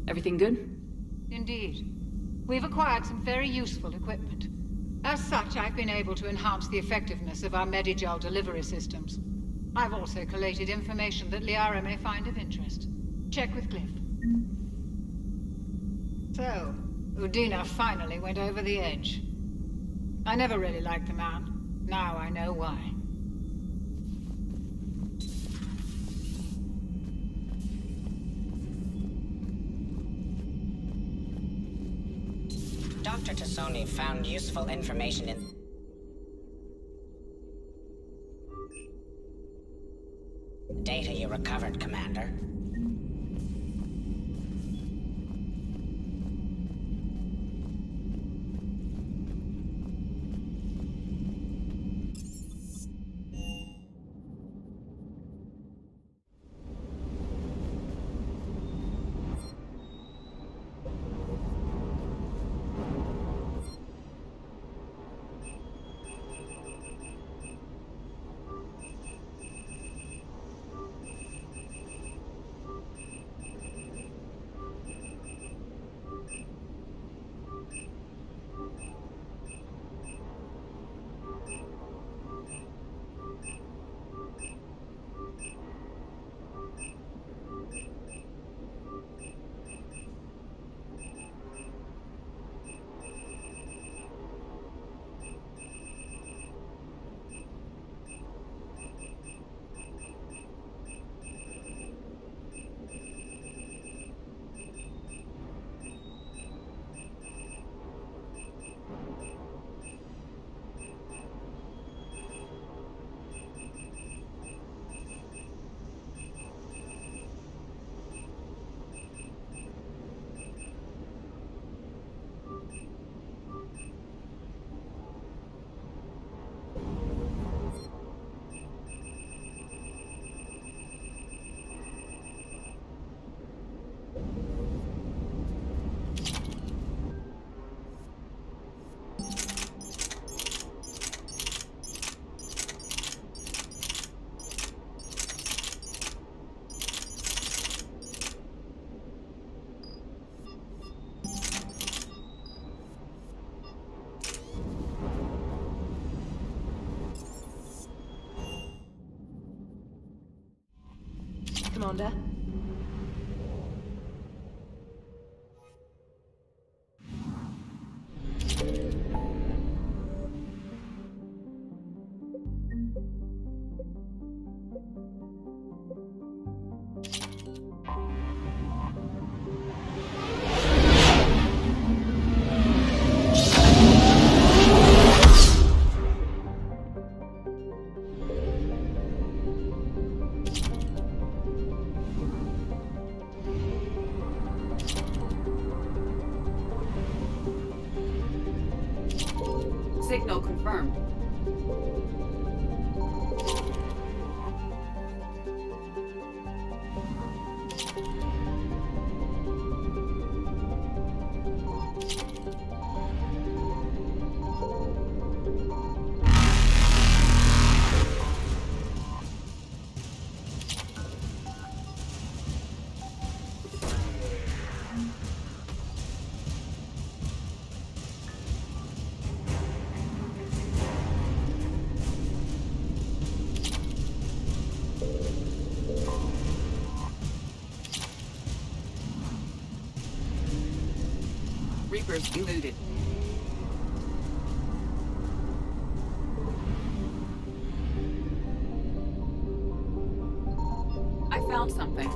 Everything good? Indeed. We've acquired some very useful equipment. As such, I've been able to enhance the effectiveness of our Medigel delivery systems. I've also collated information that Liara may find of interest. Check with Cliff. So, Udina finally went over the edge. I never really liked the man. Now I know why. Dr. Tassoni found useful information in... data you recovered, Commander. Commander? Signal confirmed. Reapers eluded. I found something.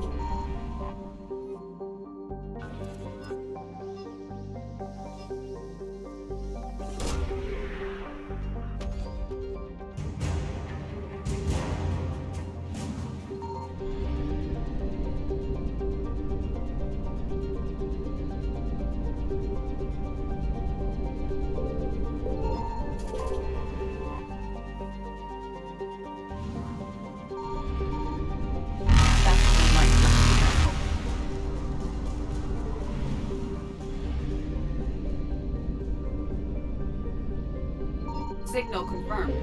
Signal confirmed.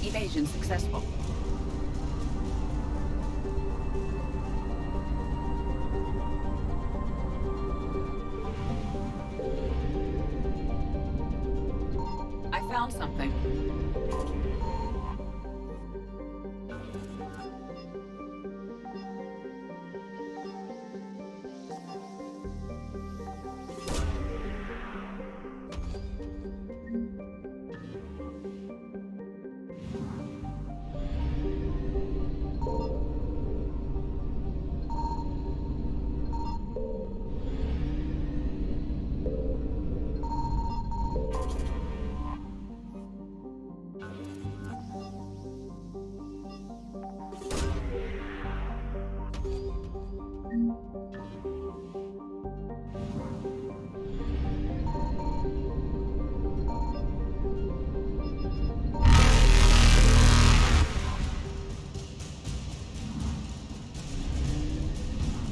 Evasion successful. I found something.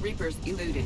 Reapers eluded.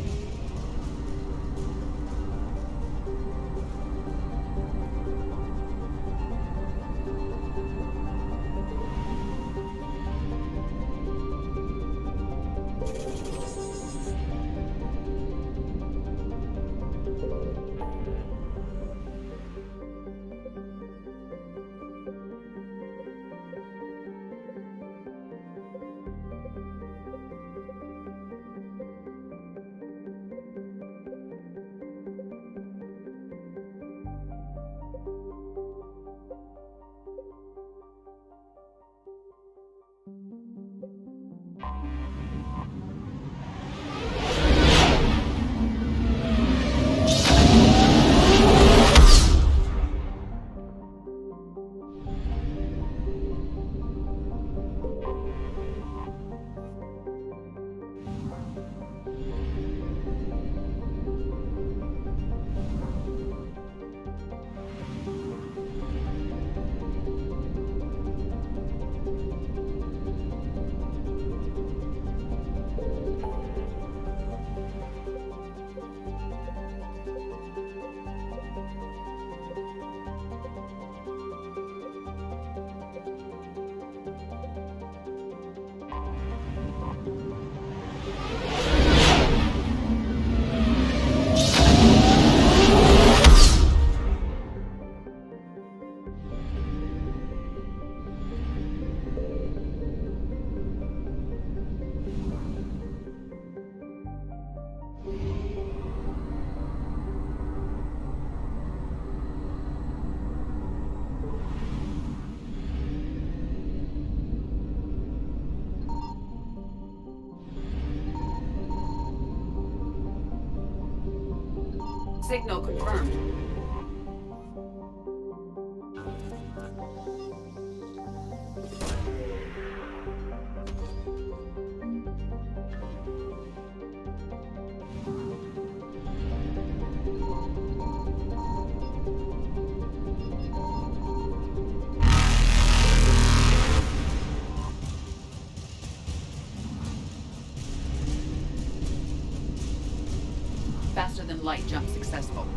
Signal confirmed. Faster than light jump successful.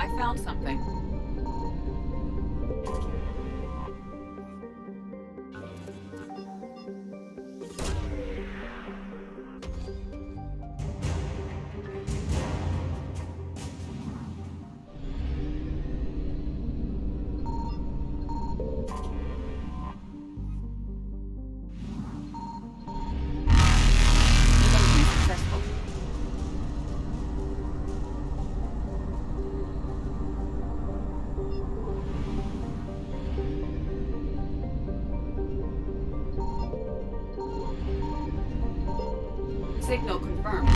I found something. Signal confirmed.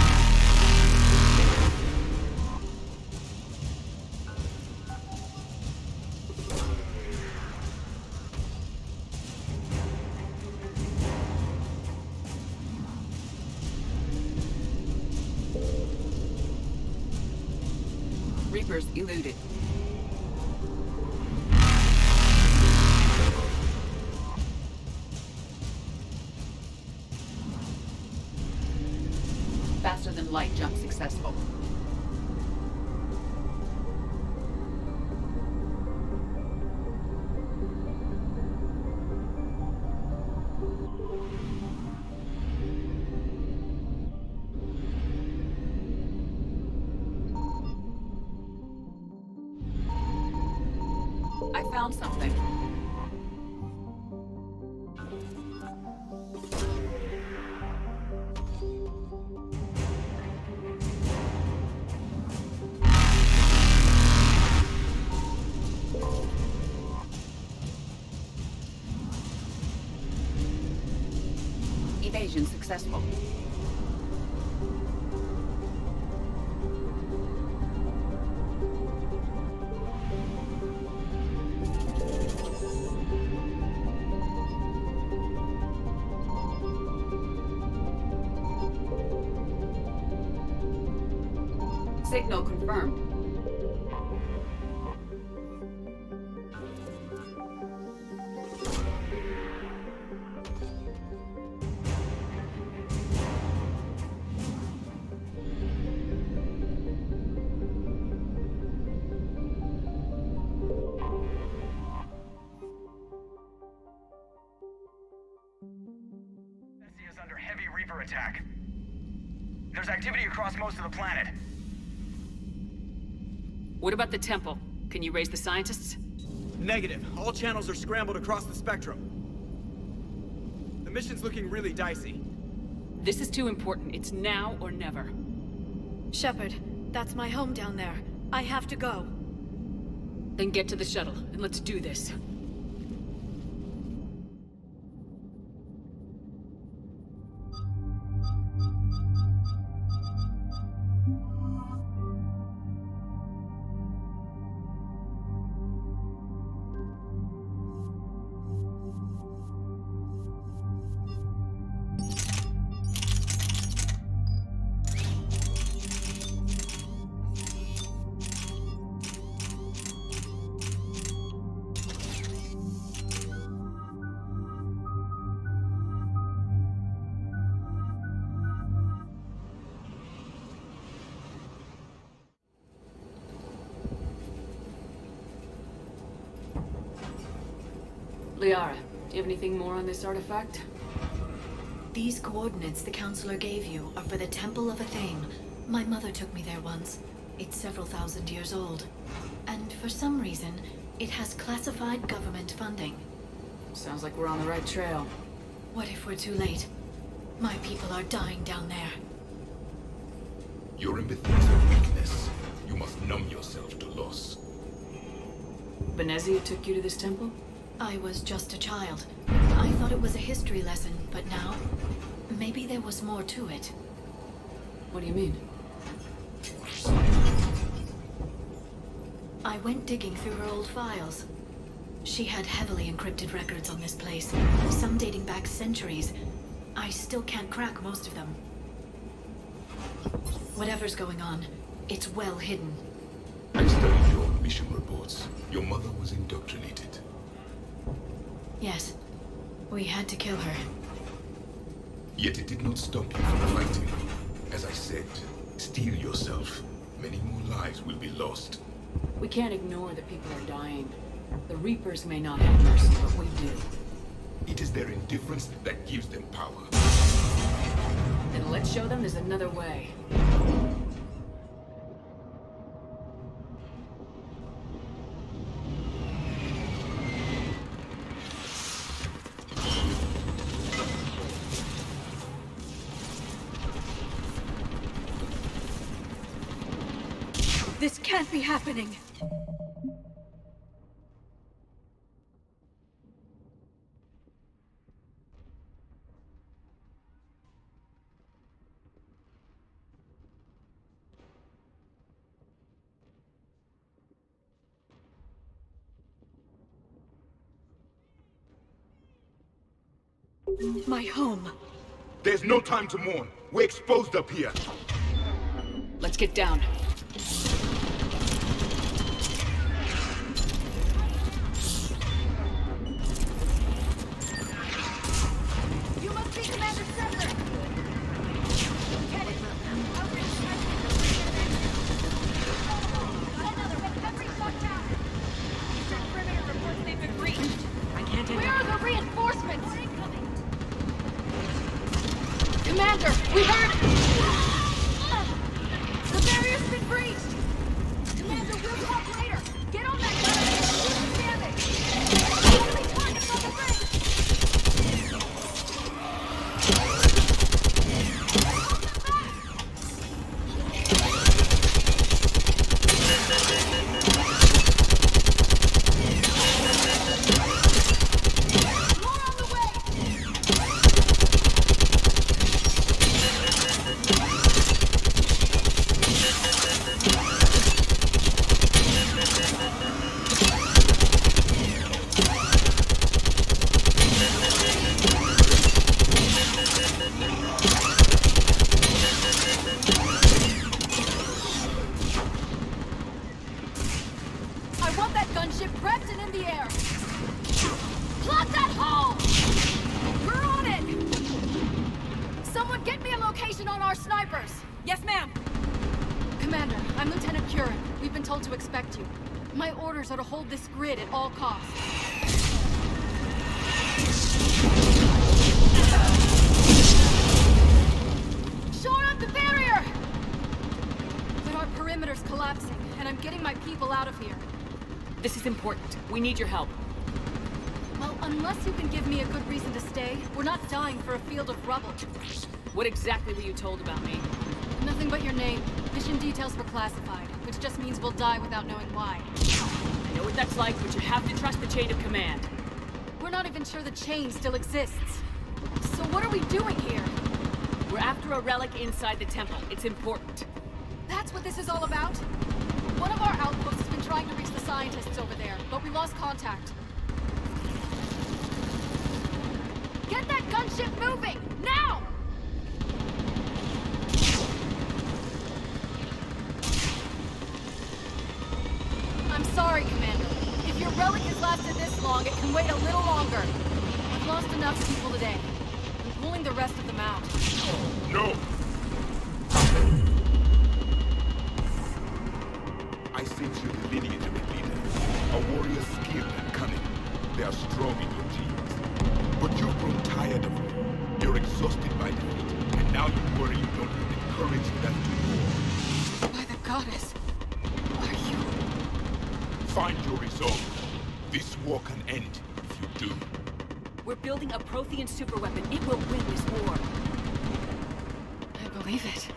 Reapers eluded. Faster than light jump successful. I found something. Evasion successful. Signal confirmed. Is under heavy Reaper attack. There's activity across most of the planet. What about the temple? Can you raise the scientists? Negative. All channels are scrambled across the spectrum. The mission's looking really dicey. This is too important. It's now or never. Shepard, that's my home down there. I have to go. Then get to the shuttle, and let's do this. Liara, do you have anything more on this artifact? These coordinates the counselor gave you are for the Temple of Athame. My mother took me there once. It's several thousand years old. And for some reason, it has classified government funding. Sounds like we're on the right trail. What if we're too late? My people are dying down there. Your empathy is a weakness. You must numb yourself to loss. Benezia took you to this temple? I was just a child. I thought it was a history lesson, but now, maybe there was more to it. What do you mean? I went digging through her old files. She had heavily encrypted records on this place, some dating back centuries. I still can't crack most of them. Whatever's going on, it's well hidden. I studied your mission. indoctrination reports. Your mother was indoctrinated. Yes. We had to kill her. Yet it did not stop you from fighting. As I said, steel yourself. Many more lives will be lost. We can't ignore that people are dying. The Reapers may not have mercy, but we do. It is their indifference that gives them power. Then let's show them there's another way. This can't be happening. My home. There's no time to mourn. We're exposed up here. Let's get down. You must be Commander Shepard! Where are the reinforcements? Commander, we heard... The barrier's been breached! Commander, we'll talk later! Get on that gun! Damage! Enemy targets on the bridge! Are to hold this grid at all costs. Shore up the barrier! But our perimeter's collapsing, and I'm getting my people out of here. This is important. We need your help. Well, unless you can give me a good reason to stay, we're not dying for a field of rubble. What exactly were you told about me? Nothing but your name. Mission details were classified, which just means we'll die without knowing why. I know what that's like, but you have to trust the chain of command. We're not even sure the chain still exists. So what are we doing here? We're after a relic inside the temple. It's important. That's what this is all about? One of our outposts has been trying to reach the scientists over there, but we lost contact. Get that gunship moving! Now! I'm sorry, Commander. If your relic has lasted this long, it can wait a little longer. We've lost enough people today. I'm pulling the rest of them out. No! I sense you're the lineage of a leader. A warrior skilled and cunning. They are strong in your genes. But you've grown tired of them. You're exhausted by defeat, and now you worry you don't have the courage left to war. By the goddess, are you... Find your resolve. This war can end if you do. We're building a Prothean superweapon. It will win this war. I believe it.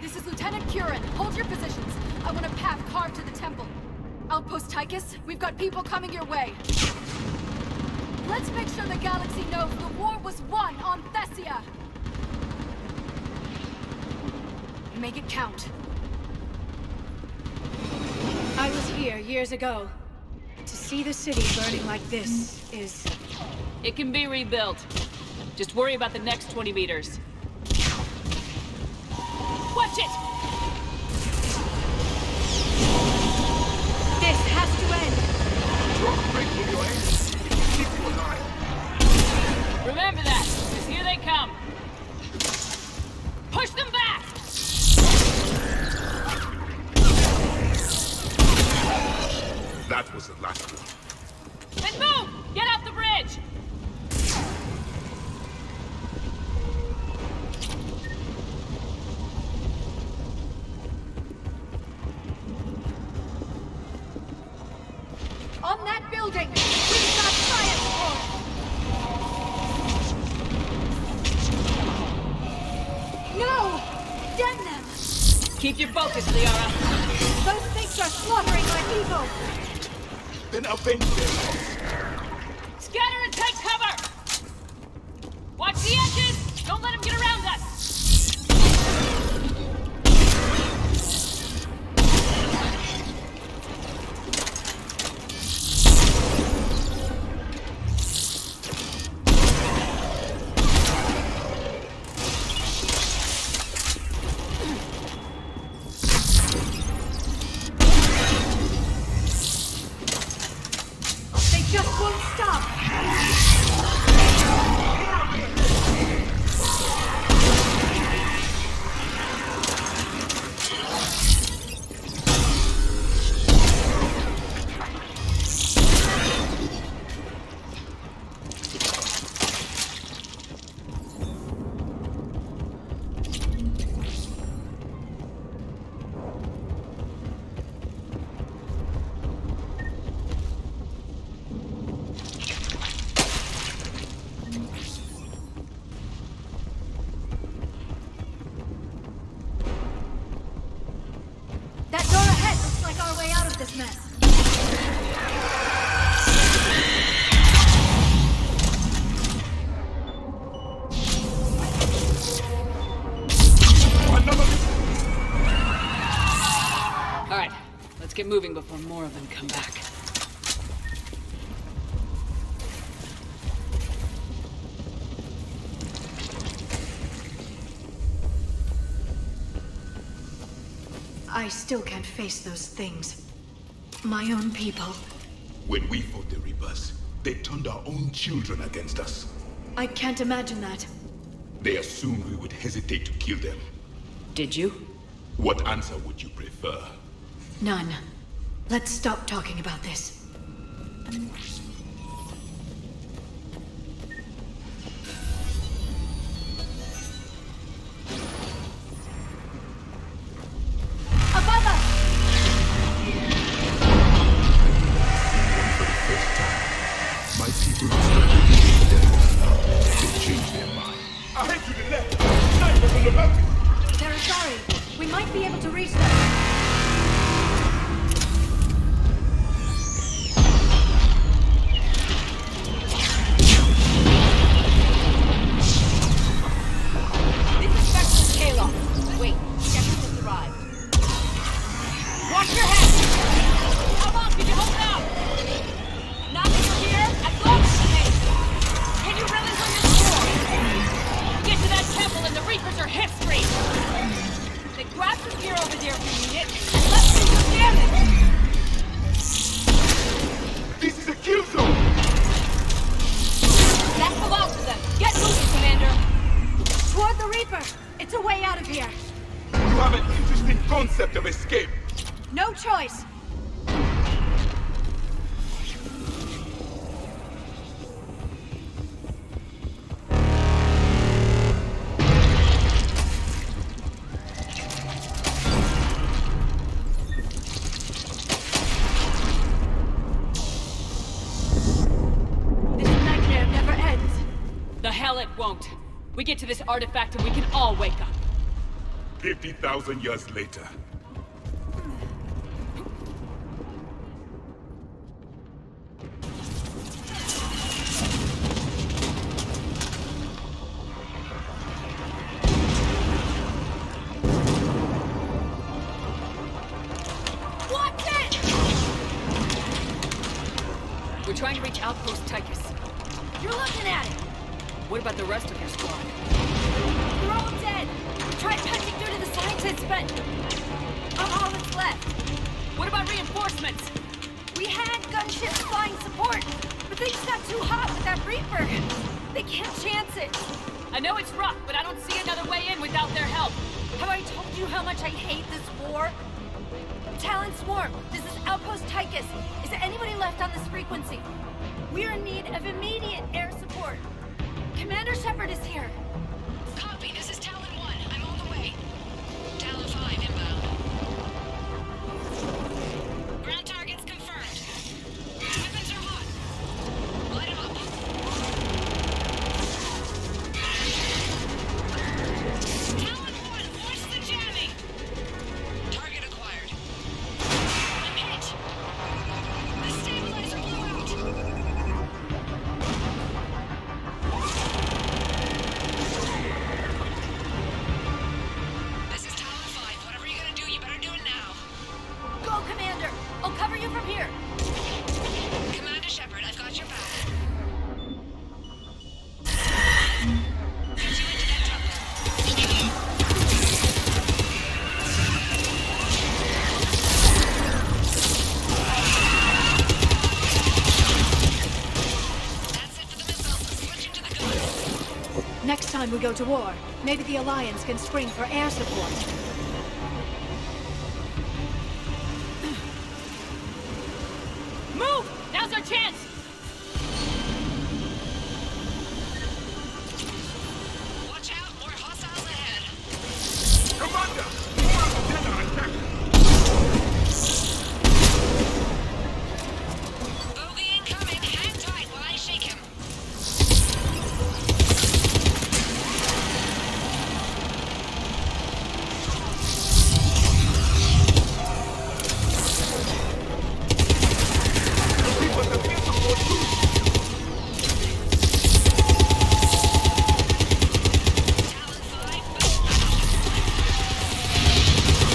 This is Lieutenant Curran. Hold your positions. I want a path carved to the temple. Outpost Tychus, we've got people coming your way. Let's make sure the galaxy knows the war was won on Thessia. Make it count. I was here years ago. To see the city burning like this is... It can be rebuilt. Just worry about the next 20 meters. Watch it! That was the last one. Then move! Get off the bridge! On that building! We've got fire support! No! Damn them! Keep your focus, Liara. Those things are slaughtering my people! Then avenge them. Scatter and take cover! Watch the edges! Don't let them get around us! This mess. All right, let's get moving before more of them come back. I still can't face those things. My own people. When we fought the Reapers, they turned our own children against us. I can't imagine that. They assumed we would hesitate to kill them. Did you? What answer would you prefer? None. Let's stop talking about this. Above us! For the first time, my people respected them. They changed their mind. I head to the left! Snipers on the balcony! They're sorry. We might be able to reach them. Wait, Shepard has arrived. Watch your head! How long can you hold out? Now that you're here, I'd love to see. Can you really win this war? Get to that temple and the Reapers are history! Then grab some gear over there if you need it, and let's do some damage! This is a kill zone! That belongs to them! Get moving, Commander! Toward the Reaper! It's a way out of here! You have an interesting concept of escape. No choice! This nightmare never ends. The hell it won't. We get to this artifact and we can all wake up. 50,000 years later. Watch it! We're trying to reach Outpost Tychus. You're looking at it! What about the rest of your squad? They're all dead! We tried punching through to the scientists, but I'm all that's left. What about reinforcements? We had gunships flying support, but things got too hot with that Reaper. They can't chance it. I know it's rough, but I don't see another way in without their help. Have I told you how much I hate this war? Talon Swarm, this is Outpost Tychus. Is there anybody left on this frequency? We're in need of immediate air support. Commander Shepard is here. Copy, this is Talon 1. I'm on the way. Talon 5 inbound. Ground targets confirmed. Weapons are hot. Light 'em up. Talon 1, watch the jamming. Target acquired. I'm hit. The stabilizer blew out. This is Talon 5. Whatever you're gonna do, you better do it now. Go, Commander! I'll cover you from here. Commander Shepard, I've got your back. Next time we go to war, maybe the Alliance can spring for air support. Move! Now's our chance! Watch out, more hostiles ahead. Commander! More Andromeda attack! Bogey incoming. Hang tight while I shake him.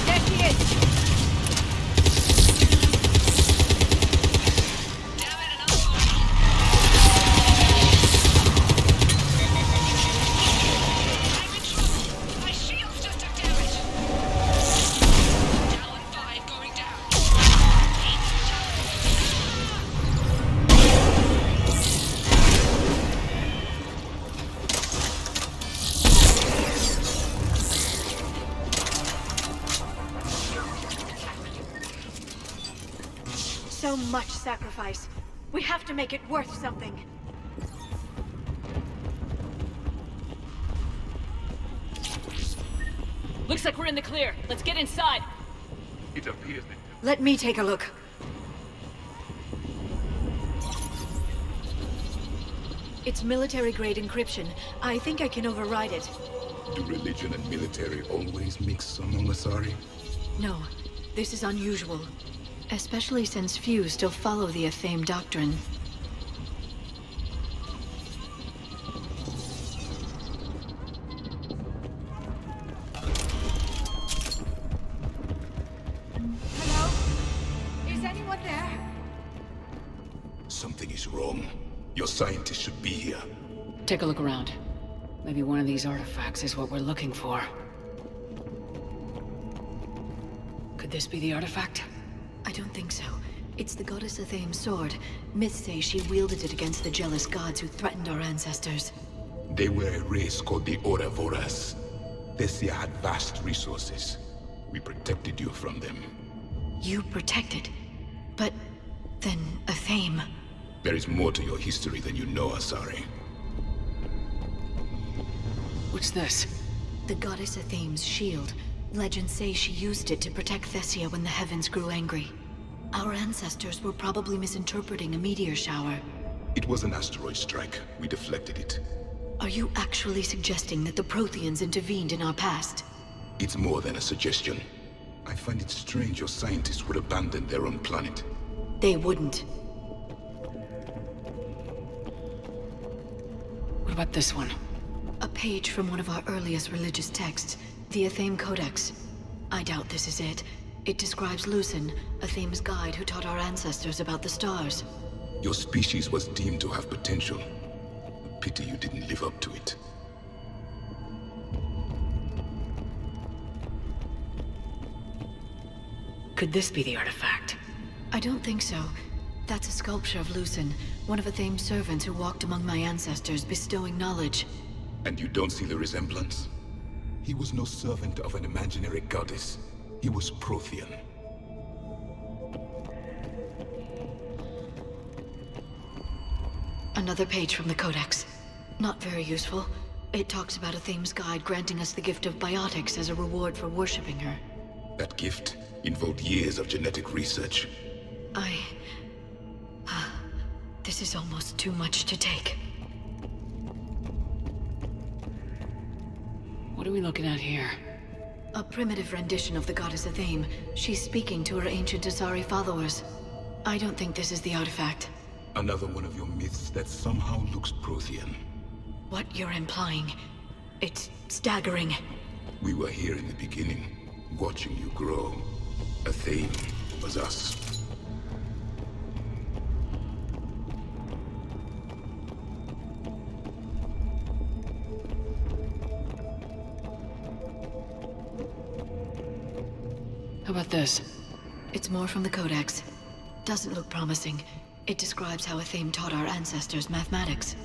There she is! My shields just took damage. Talon 5 going down. So much sacrifice. We have to make it worth something. Looks like we're in the clear. Let's get inside. It appears that Let me take a look. It's military-grade encryption. I think I can override it. do religion and military always mix among Asari? No, this is unusual. Especially since few still follow the Athame doctrine. Hello? Is anyone there? Something is wrong. Your scientists should be here. Take a look around. Maybe one of these artifacts is what we're looking for. Could this be the artifact? I don't think so. It's the goddess Athame's sword. Myths say she wielded it against the jealous gods who threatened our ancestors. They were a race called the Ouroboros. Thessia had vast resources. We protected you from them. You protected? But then Athame... There is more to your history than you know, Asari. What's this? The goddess Athame's shield. Legends say she used it to protect Thessia when the heavens grew angry. Our ancestors were probably misinterpreting a meteor shower. It was an asteroid strike. We deflected it. Are you actually suggesting that the Protheans intervened in our past? It's more than a suggestion. I find it strange your scientists would abandon their own planet. They wouldn't. What about this one? A page from one of our earliest religious texts, the Athame Codex. I doubt this is it. It describes Lucen, Athame's guide who taught our ancestors about the stars. Your species was deemed to have potential. Pity you didn't live up to it. Could this be the artifact? I don't think so. That's a sculpture of Lucen, one of Athame's servants who walked among my ancestors, bestowing knowledge. And you don't see the resemblance? He was no servant of an imaginary goddess. He was Prothean. Another page from the Codex. Not very useful. It talks about a Thames guide granting us the gift of biotics as a reward for worshipping her. That gift involved years of genetic research. This is almost too much to take. What are we looking at here? A primitive rendition of the goddess Athame. She's speaking to her ancient Asari followers. I don't think this is the artifact. Another one of your myths that somehow looks Prothean. What you're implying, it's staggering. We were here in the beginning, watching you grow. Athame was us. How about this? It's more from the Codex. Doesn't look promising. It describes how Athame taught our ancestors mathematics.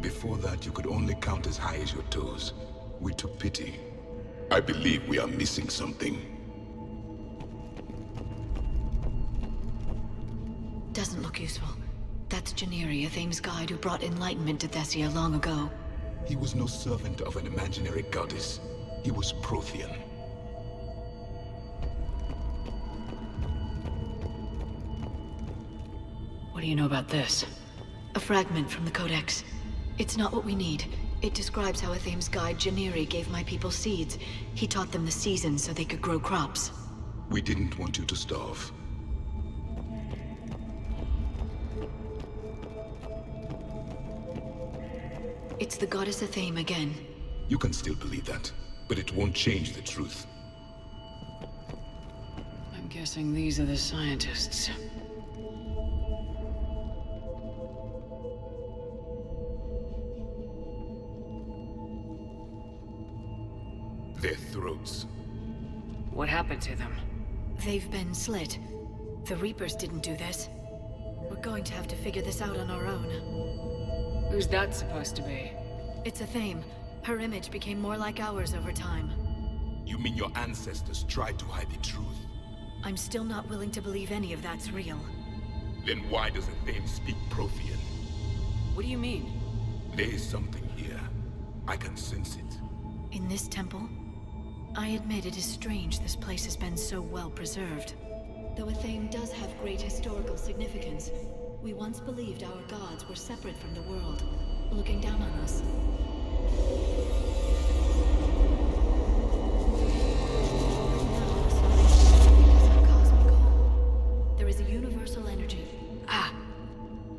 Before that, you could only count as high as your toes. We took pity. I believe we are missing something. Doesn't look useful. That's Janiri, Athame's guide who brought enlightenment to Thessia long ago. He was no servant of an imaginary goddess. He was Prothean. What do you know about this? A fragment from the Codex. It's not what we need. It describes how Athame's guide Janiri gave my people seeds. He taught them the seasons so they could grow crops. We didn't want you to starve. It's the goddess Athame again. You can still believe that, but it won't change the truth. I'm guessing these are the scientists. Their throats. What happened to them? They've been slit. The Reapers didn't do this. We're going to have to figure this out on our own. Who's that supposed to be? It's Athame. Her image became more like ours over time. You mean your ancestors tried to hide the truth? I'm still not willing to believe any of that's real. Then why does Athame speak Prothean? What do you mean? There is something here. I can sense it. In this temple? I admit it is strange this place has been so well preserved. Though Athame does have great historical significance, we once believed our gods were separate from the world, looking down on us. There is a universal energy.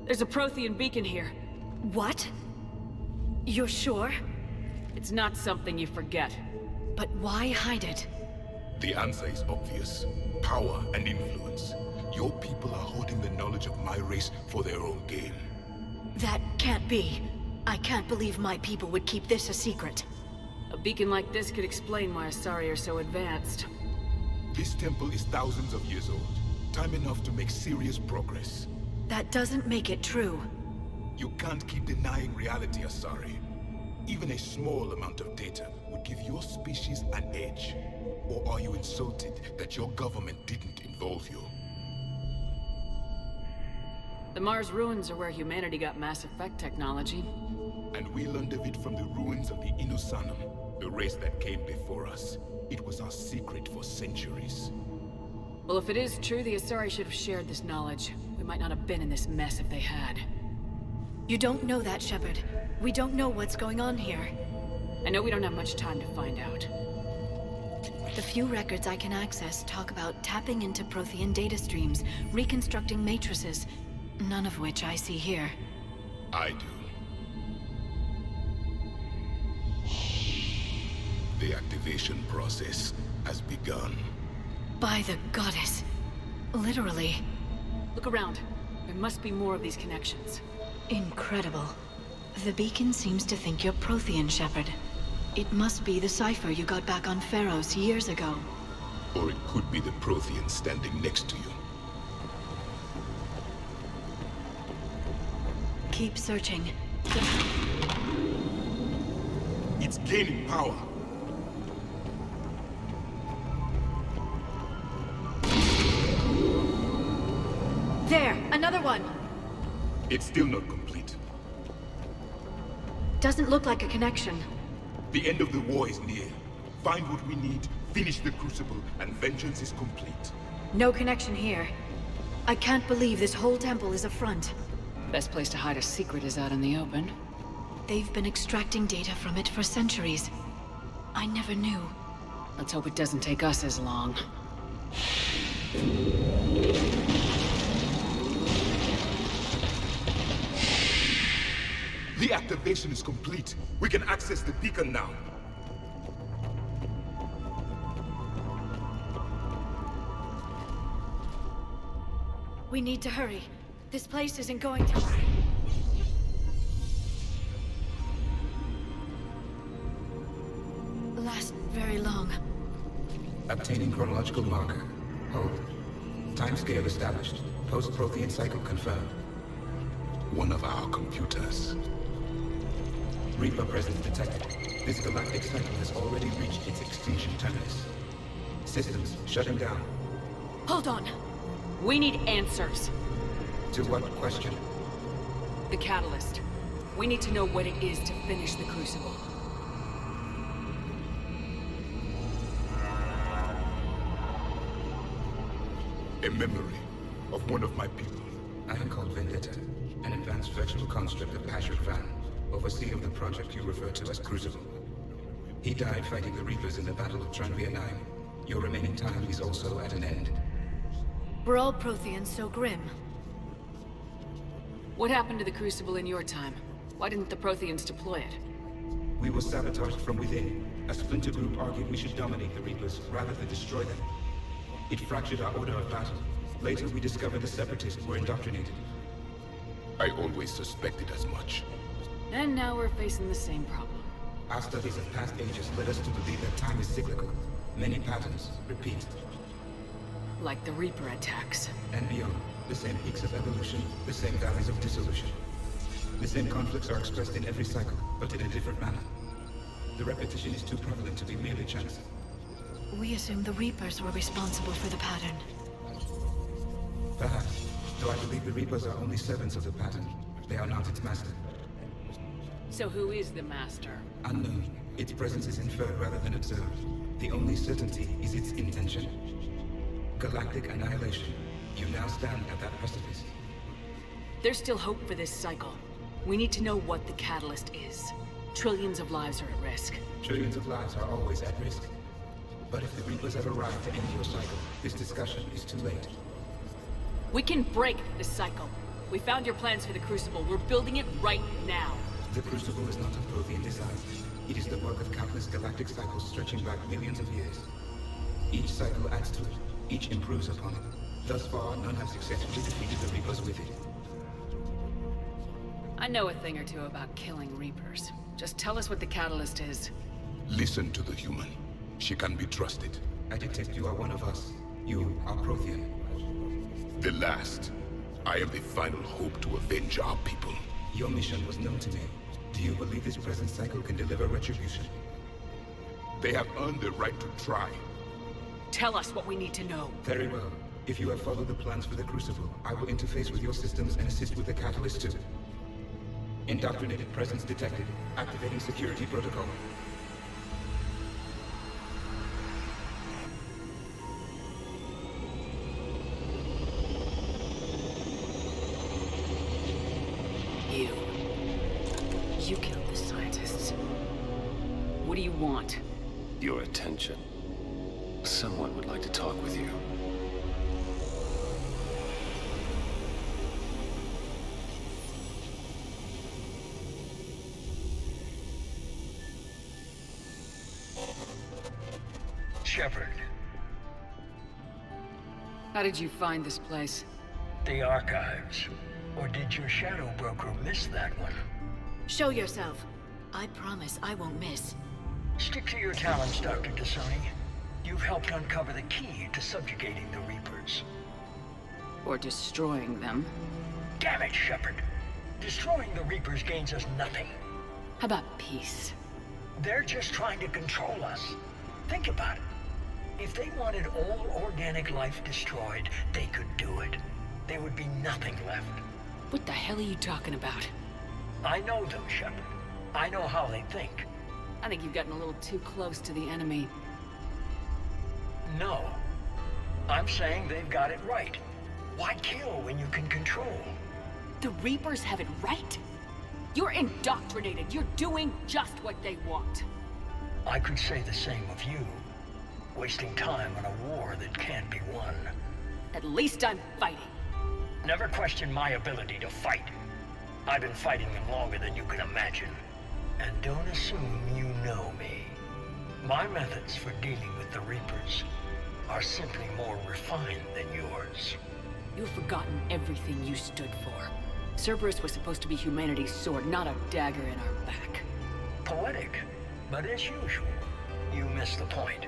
There's a Prothean beacon here. What? You're sure? It's not something you forget. But why hide it? The answer is obvious. Power and influence. Your people are holding the knowledge of my race for their own gain. That can't be. I can't believe my people would keep this a secret. A beacon like this could explain why Asari are so advanced. This temple is thousands of years old. Time enough to make serious progress. That doesn't make it true. You can't keep denying reality, Asari. Even a small amount of data would give your species an edge. Or are you insulted that your government didn't involve you? The Mars ruins are where humanity got Mass Effect technology. And we learned of it from the ruins of the Inusanum, the race that came before us. It was our secret for centuries. Well, if it is true, the Asari should have shared this knowledge. We might not have been in this mess if they had. You don't know that, Shepard. We don't know what's going on here. I know we don't have much time to find out. The few records I can access talk about tapping into Prothean data streams, reconstructing matrices, none of which I see here. I do. The activation process has begun. By the goddess. Literally. Look around. There must be more of these connections. Incredible. The beacon seems to think you're Prothean, Shepard. It must be the cipher you got back on Pharaohs years ago. Or it could be the Prothean standing next to you. Keep searching. It's gaining power. There, another one. It's still not complete. Doesn't look like a connection. The end of the war is near. Find what we need, finish the Crucible, and vengeance is complete. No connection here. I can't believe this whole temple is a front. Best place to hide a secret is out in the open. They've been extracting data from it for centuries. I never knew. Let's hope it doesn't take us as long. The activation is complete. We can access the beacon now. We need to hurry. This place isn't going to... last very long. Obtaining chronological marker. Hold. Timescale established. Post-Prothean cycle confirmed. One of our computers. Reaper presence detected. This galactic cycle has already reached its extinction terminus. Systems shutting down. Hold on. We need answers. To what question? The catalyst. We need to know what it is to finish the Crucible. A memory of one of my people. I am called Vendetta, an advanced virtual construct of Asher Van, overseer of the project you refer to as Crucible. He died fighting the Reapers in the Battle of Tranvia 9. Your remaining time is also at an end. We're all Protheans so grim. What happened to the Crucible in your time? Why didn't the Protheans deploy it? We were sabotaged from within. A splinter group argued we should dominate the Reapers rather than destroy them. It fractured our order of battle. Later, we discovered the Separatists were indoctrinated. I always suspected as much. And now we're facing the same problem. Our studies of past ages led us to believe that time is cyclical. Many patterns repeat. Like the Reaper attacks. And beyond. The same peaks of evolution, the same valleys of dissolution. The same conflicts are expressed in every cycle, but in a different manner. The repetition is too prevalent to be merely chance. We assumed the Reapers were responsible for the pattern. Perhaps. Though I believe the Reapers are only servants of the pattern. They are not its master. So who is the master? Unknown. Its presence is inferred rather than observed. The only certainty is its intention. Galactic annihilation. You now stand at that precipice. There's still hope for this cycle. We need to know what the catalyst is. Trillions of lives are at risk. Trillions of lives are always at risk. But if the Reapers have arrived to end your cycle, this discussion is too late. We can break this cycle. We found your plans for the Crucible. We're building it right now. The Crucible is not of Prothean design. It is the work of countless galactic cycles stretching back millions of years. Each cycle adds to it. Each improves upon it. Thus far, none have successfully defeated the Reapers with it. I know a thing or two about killing Reapers. Just tell us what the catalyst is. Listen to the human. She can be trusted. I detect you are one of us. You are Prothean. The last. I am the final hope to avenge our people. Your mission was known to me. Do you believe this present cycle can deliver retribution? They have earned the right to try. Tell us what we need to know. Very well. If you have followed the plans for the Crucible, I will interface with your systems and assist with the catalyst too. Indoctrinated presence detected. Activating security protocol. You killed the scientists. What do you want? Your attention. Someone would like to talk with you. Shepard. How did you find this place? The archives. Or did your shadow broker miss that one? Show yourself. I promise I won't miss. Stick to your talents, Dr. T'Soni. You've helped uncover the key to subjugating the Reapers. Or destroying them. Damn it, Shepard. Destroying the Reapers gains us nothing. How about peace? They're just trying to control us. Think about it. If they wanted all organic life destroyed, they could do it. there would be nothing left. What the hell are you talking about? I know them, Shepard. I know how they think. I think you've gotten a little too close to the enemy. No. I'm saying they've got it right. Why kill when you can control? The Reapers have it right? You're indoctrinated. You're doing just what they want. I could say the same of you. Wasting time on a war that can't be won. At least I'm fighting. Never question my ability to fight. I've been fighting them longer than you can imagine. And don't assume you know me. My methods for dealing with the Reapers are simply more refined than yours. You've forgotten everything you stood for. Cerberus was supposed to be humanity's sword, not a dagger in our back. Poetic, but as usual, you missed the point.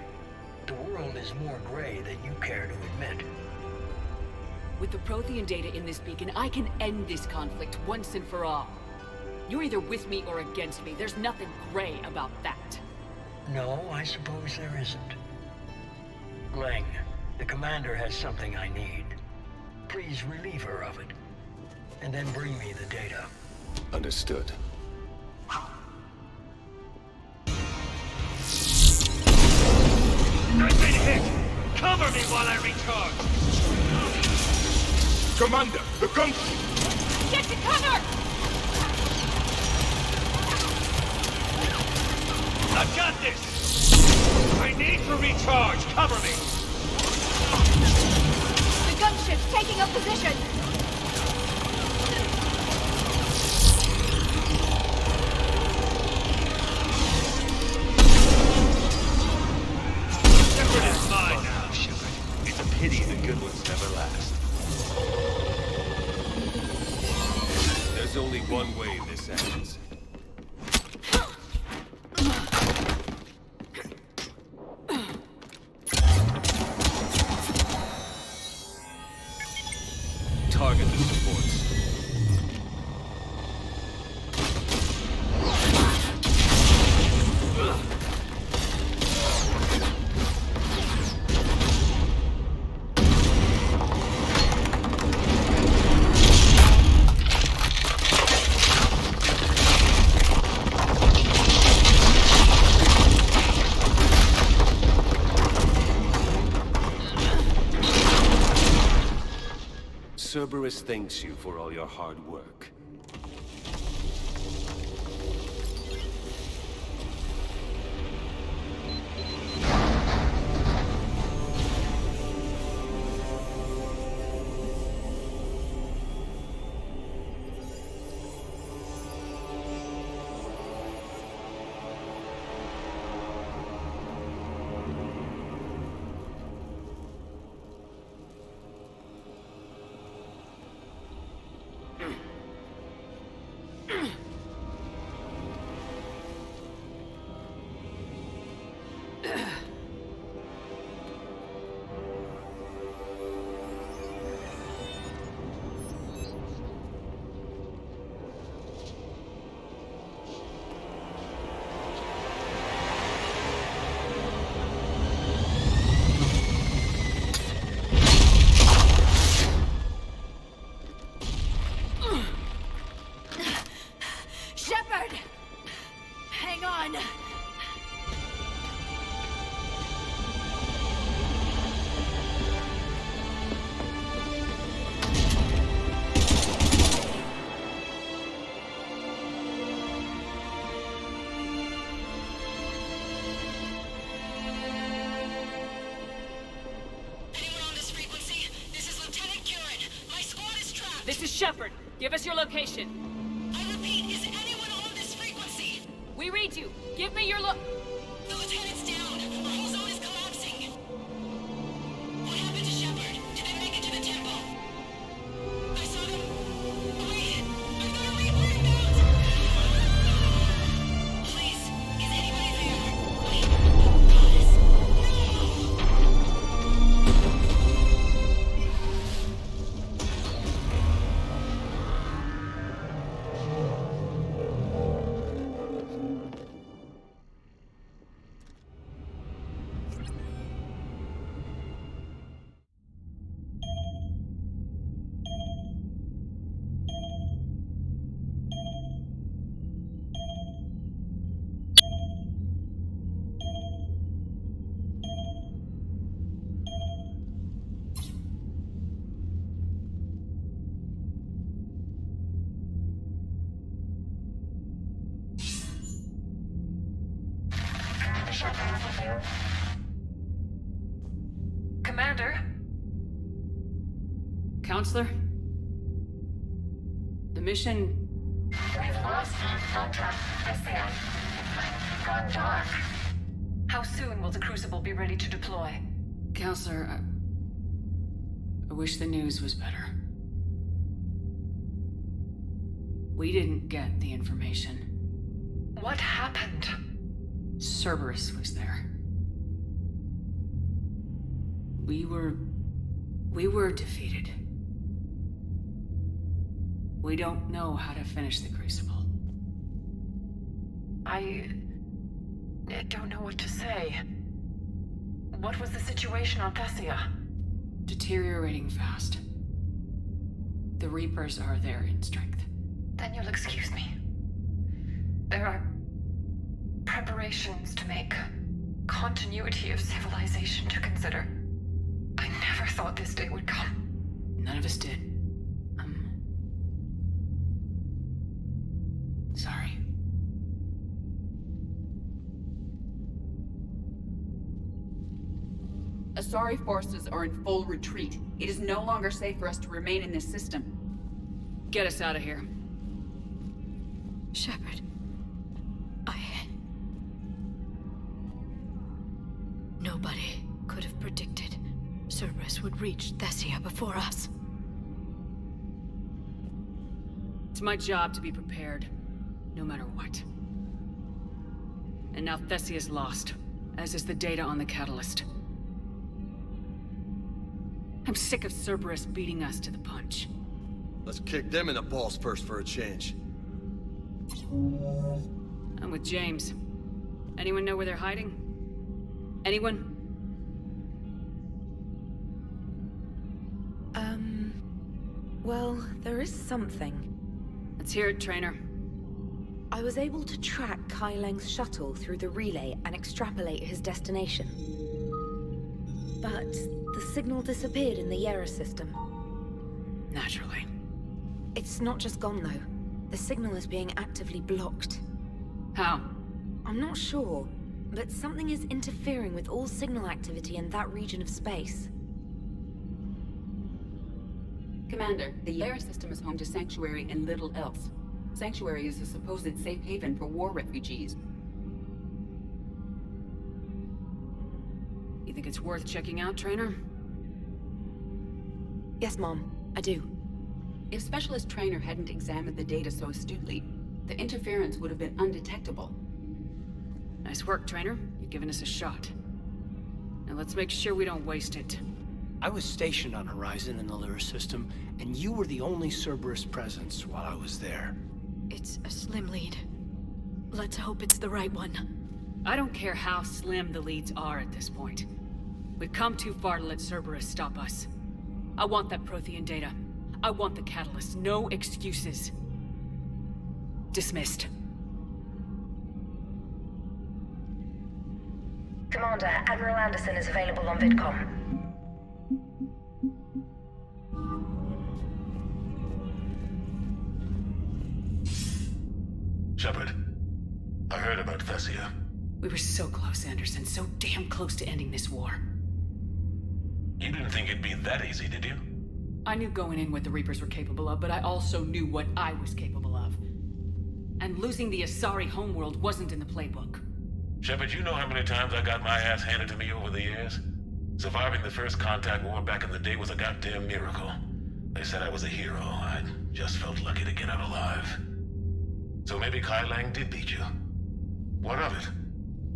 The world is more gray than you care to admit. With the Prothean data in this beacon, I can end this conflict once and for all. You're either with me or against me. There's nothing gray about that. No, I suppose there isn't. Lang, the commander has something I need. Please relieve her of it. And then bring me the data. Understood. I've been hit! Cover me while I recharge! Commander, the gunship! Get to cover! I've got this! I need to recharge! Cover me! The gunship's taking up position! Shepard is mine now, Shepard. It's a pity the good ones never last. There's only one way this ends. Target the supports. Cerberus thanks you for all your hard work. Shepard! Hang on! This is Shepard. Give us your location. I repeat, is anyone on this frequency? We read you. Give me your The lieutenant's down. Our whole zone is collapsing. What happened to Shepard? Did they make it to the temple? I saw them. Wait! I've got a Reaper inbound! Please, is anybody there? Wait, promise. Commander? Counselor? The mission... We've lost contact with the gone dark. How soon will the Crucible be ready to deploy? Counselor, I wish the news was better. We didn't get the information. What happened? Cerberus was there. We were defeated. We don't know how to finish the Crucible. I don't know what to say. What was the situation on Thessia? Deteriorating fast. The Reapers are there in strength. Then you'll excuse me. There are preparations to make, continuity of civilization to consider. I never thought this day would come. None of us did. Sorry. Asari forces are in full retreat. It is no longer safe for us to remain in this system. Get us out of here. Shepard. Nobody could have predicted Cerberus would reach Thessia before us. It's my job to be prepared, no matter what. And now Thessia's lost, as is the data on the catalyst. I'm sick of Cerberus beating us to the punch. Let's kick them in the balls first for a change. I'm with James. Anyone know where they're hiding? Anyone? Well, there is something. Let's hear it, Trainer. I was able to track Kai Leng's shuttle through the relay and extrapolate his destination. But the signal disappeared in the Yera system. Naturally. It's not just gone, though. The signal is being actively blocked. How? I'm not sure, but something is interfering with all signal activity in that region of space. Commander, the Yera system is home to Sanctuary and little else. Sanctuary is a supposed safe haven for war refugees. You think it's worth checking out, Trainer? Yes, Mom, I do. If Specialist Trainer hadn't examined the data so astutely, the interference would have been undetectable. Nice work, Trainer. You've given us a shot. Now let's make sure we don't waste it. I was stationed on Horizon in the Lyra system, and you were the only Cerberus presence while I was there. It's a slim lead. Let's hope it's the right one. I don't care how slim the leads are at this point. We've come too far to let Cerberus stop us. I want that Prothean data. I want the catalyst. No excuses. Dismissed. Commander, Admiral Anderson is available on VidCom. Shepard, I heard about Thessia. We were so close, Anderson. So damn close to ending this war. You didn't think it'd be that easy, did you? I knew going in what the Reapers were capable of, but I also knew what I was capable of. And losing the Asari homeworld wasn't in the playbook. Shepard, you know how many times I got my ass handed to me over the years? Surviving the first contact war back in the day was a goddamn miracle. They said I was a hero. I just felt lucky to get out alive. So maybe Kai Lang did beat you. What of it?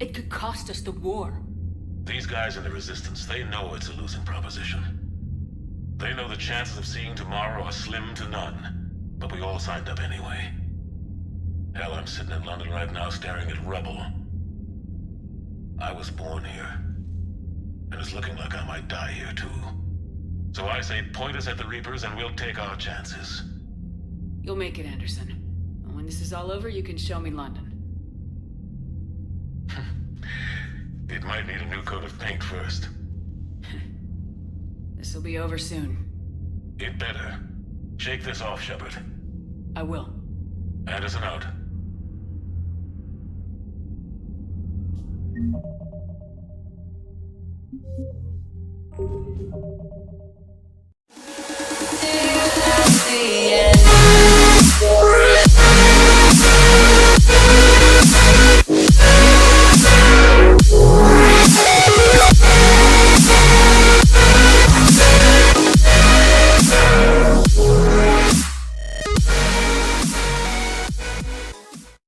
It could cost us the war. These guys in the Resistance, they know it's a losing proposition. They know the chances of seeing tomorrow are slim to none. But we all signed up anyway. Hell, I'm sitting in London right now staring at rubble. I was born here. And it's looking like I might die here too. So I say point us at the Reapers and we'll take our chances. You'll make it, Anderson. When this is all over, you can show me London. It might need a new coat of paint first. This'll be over soon. It better. Shake this off, Shepard. I will. Anderson out.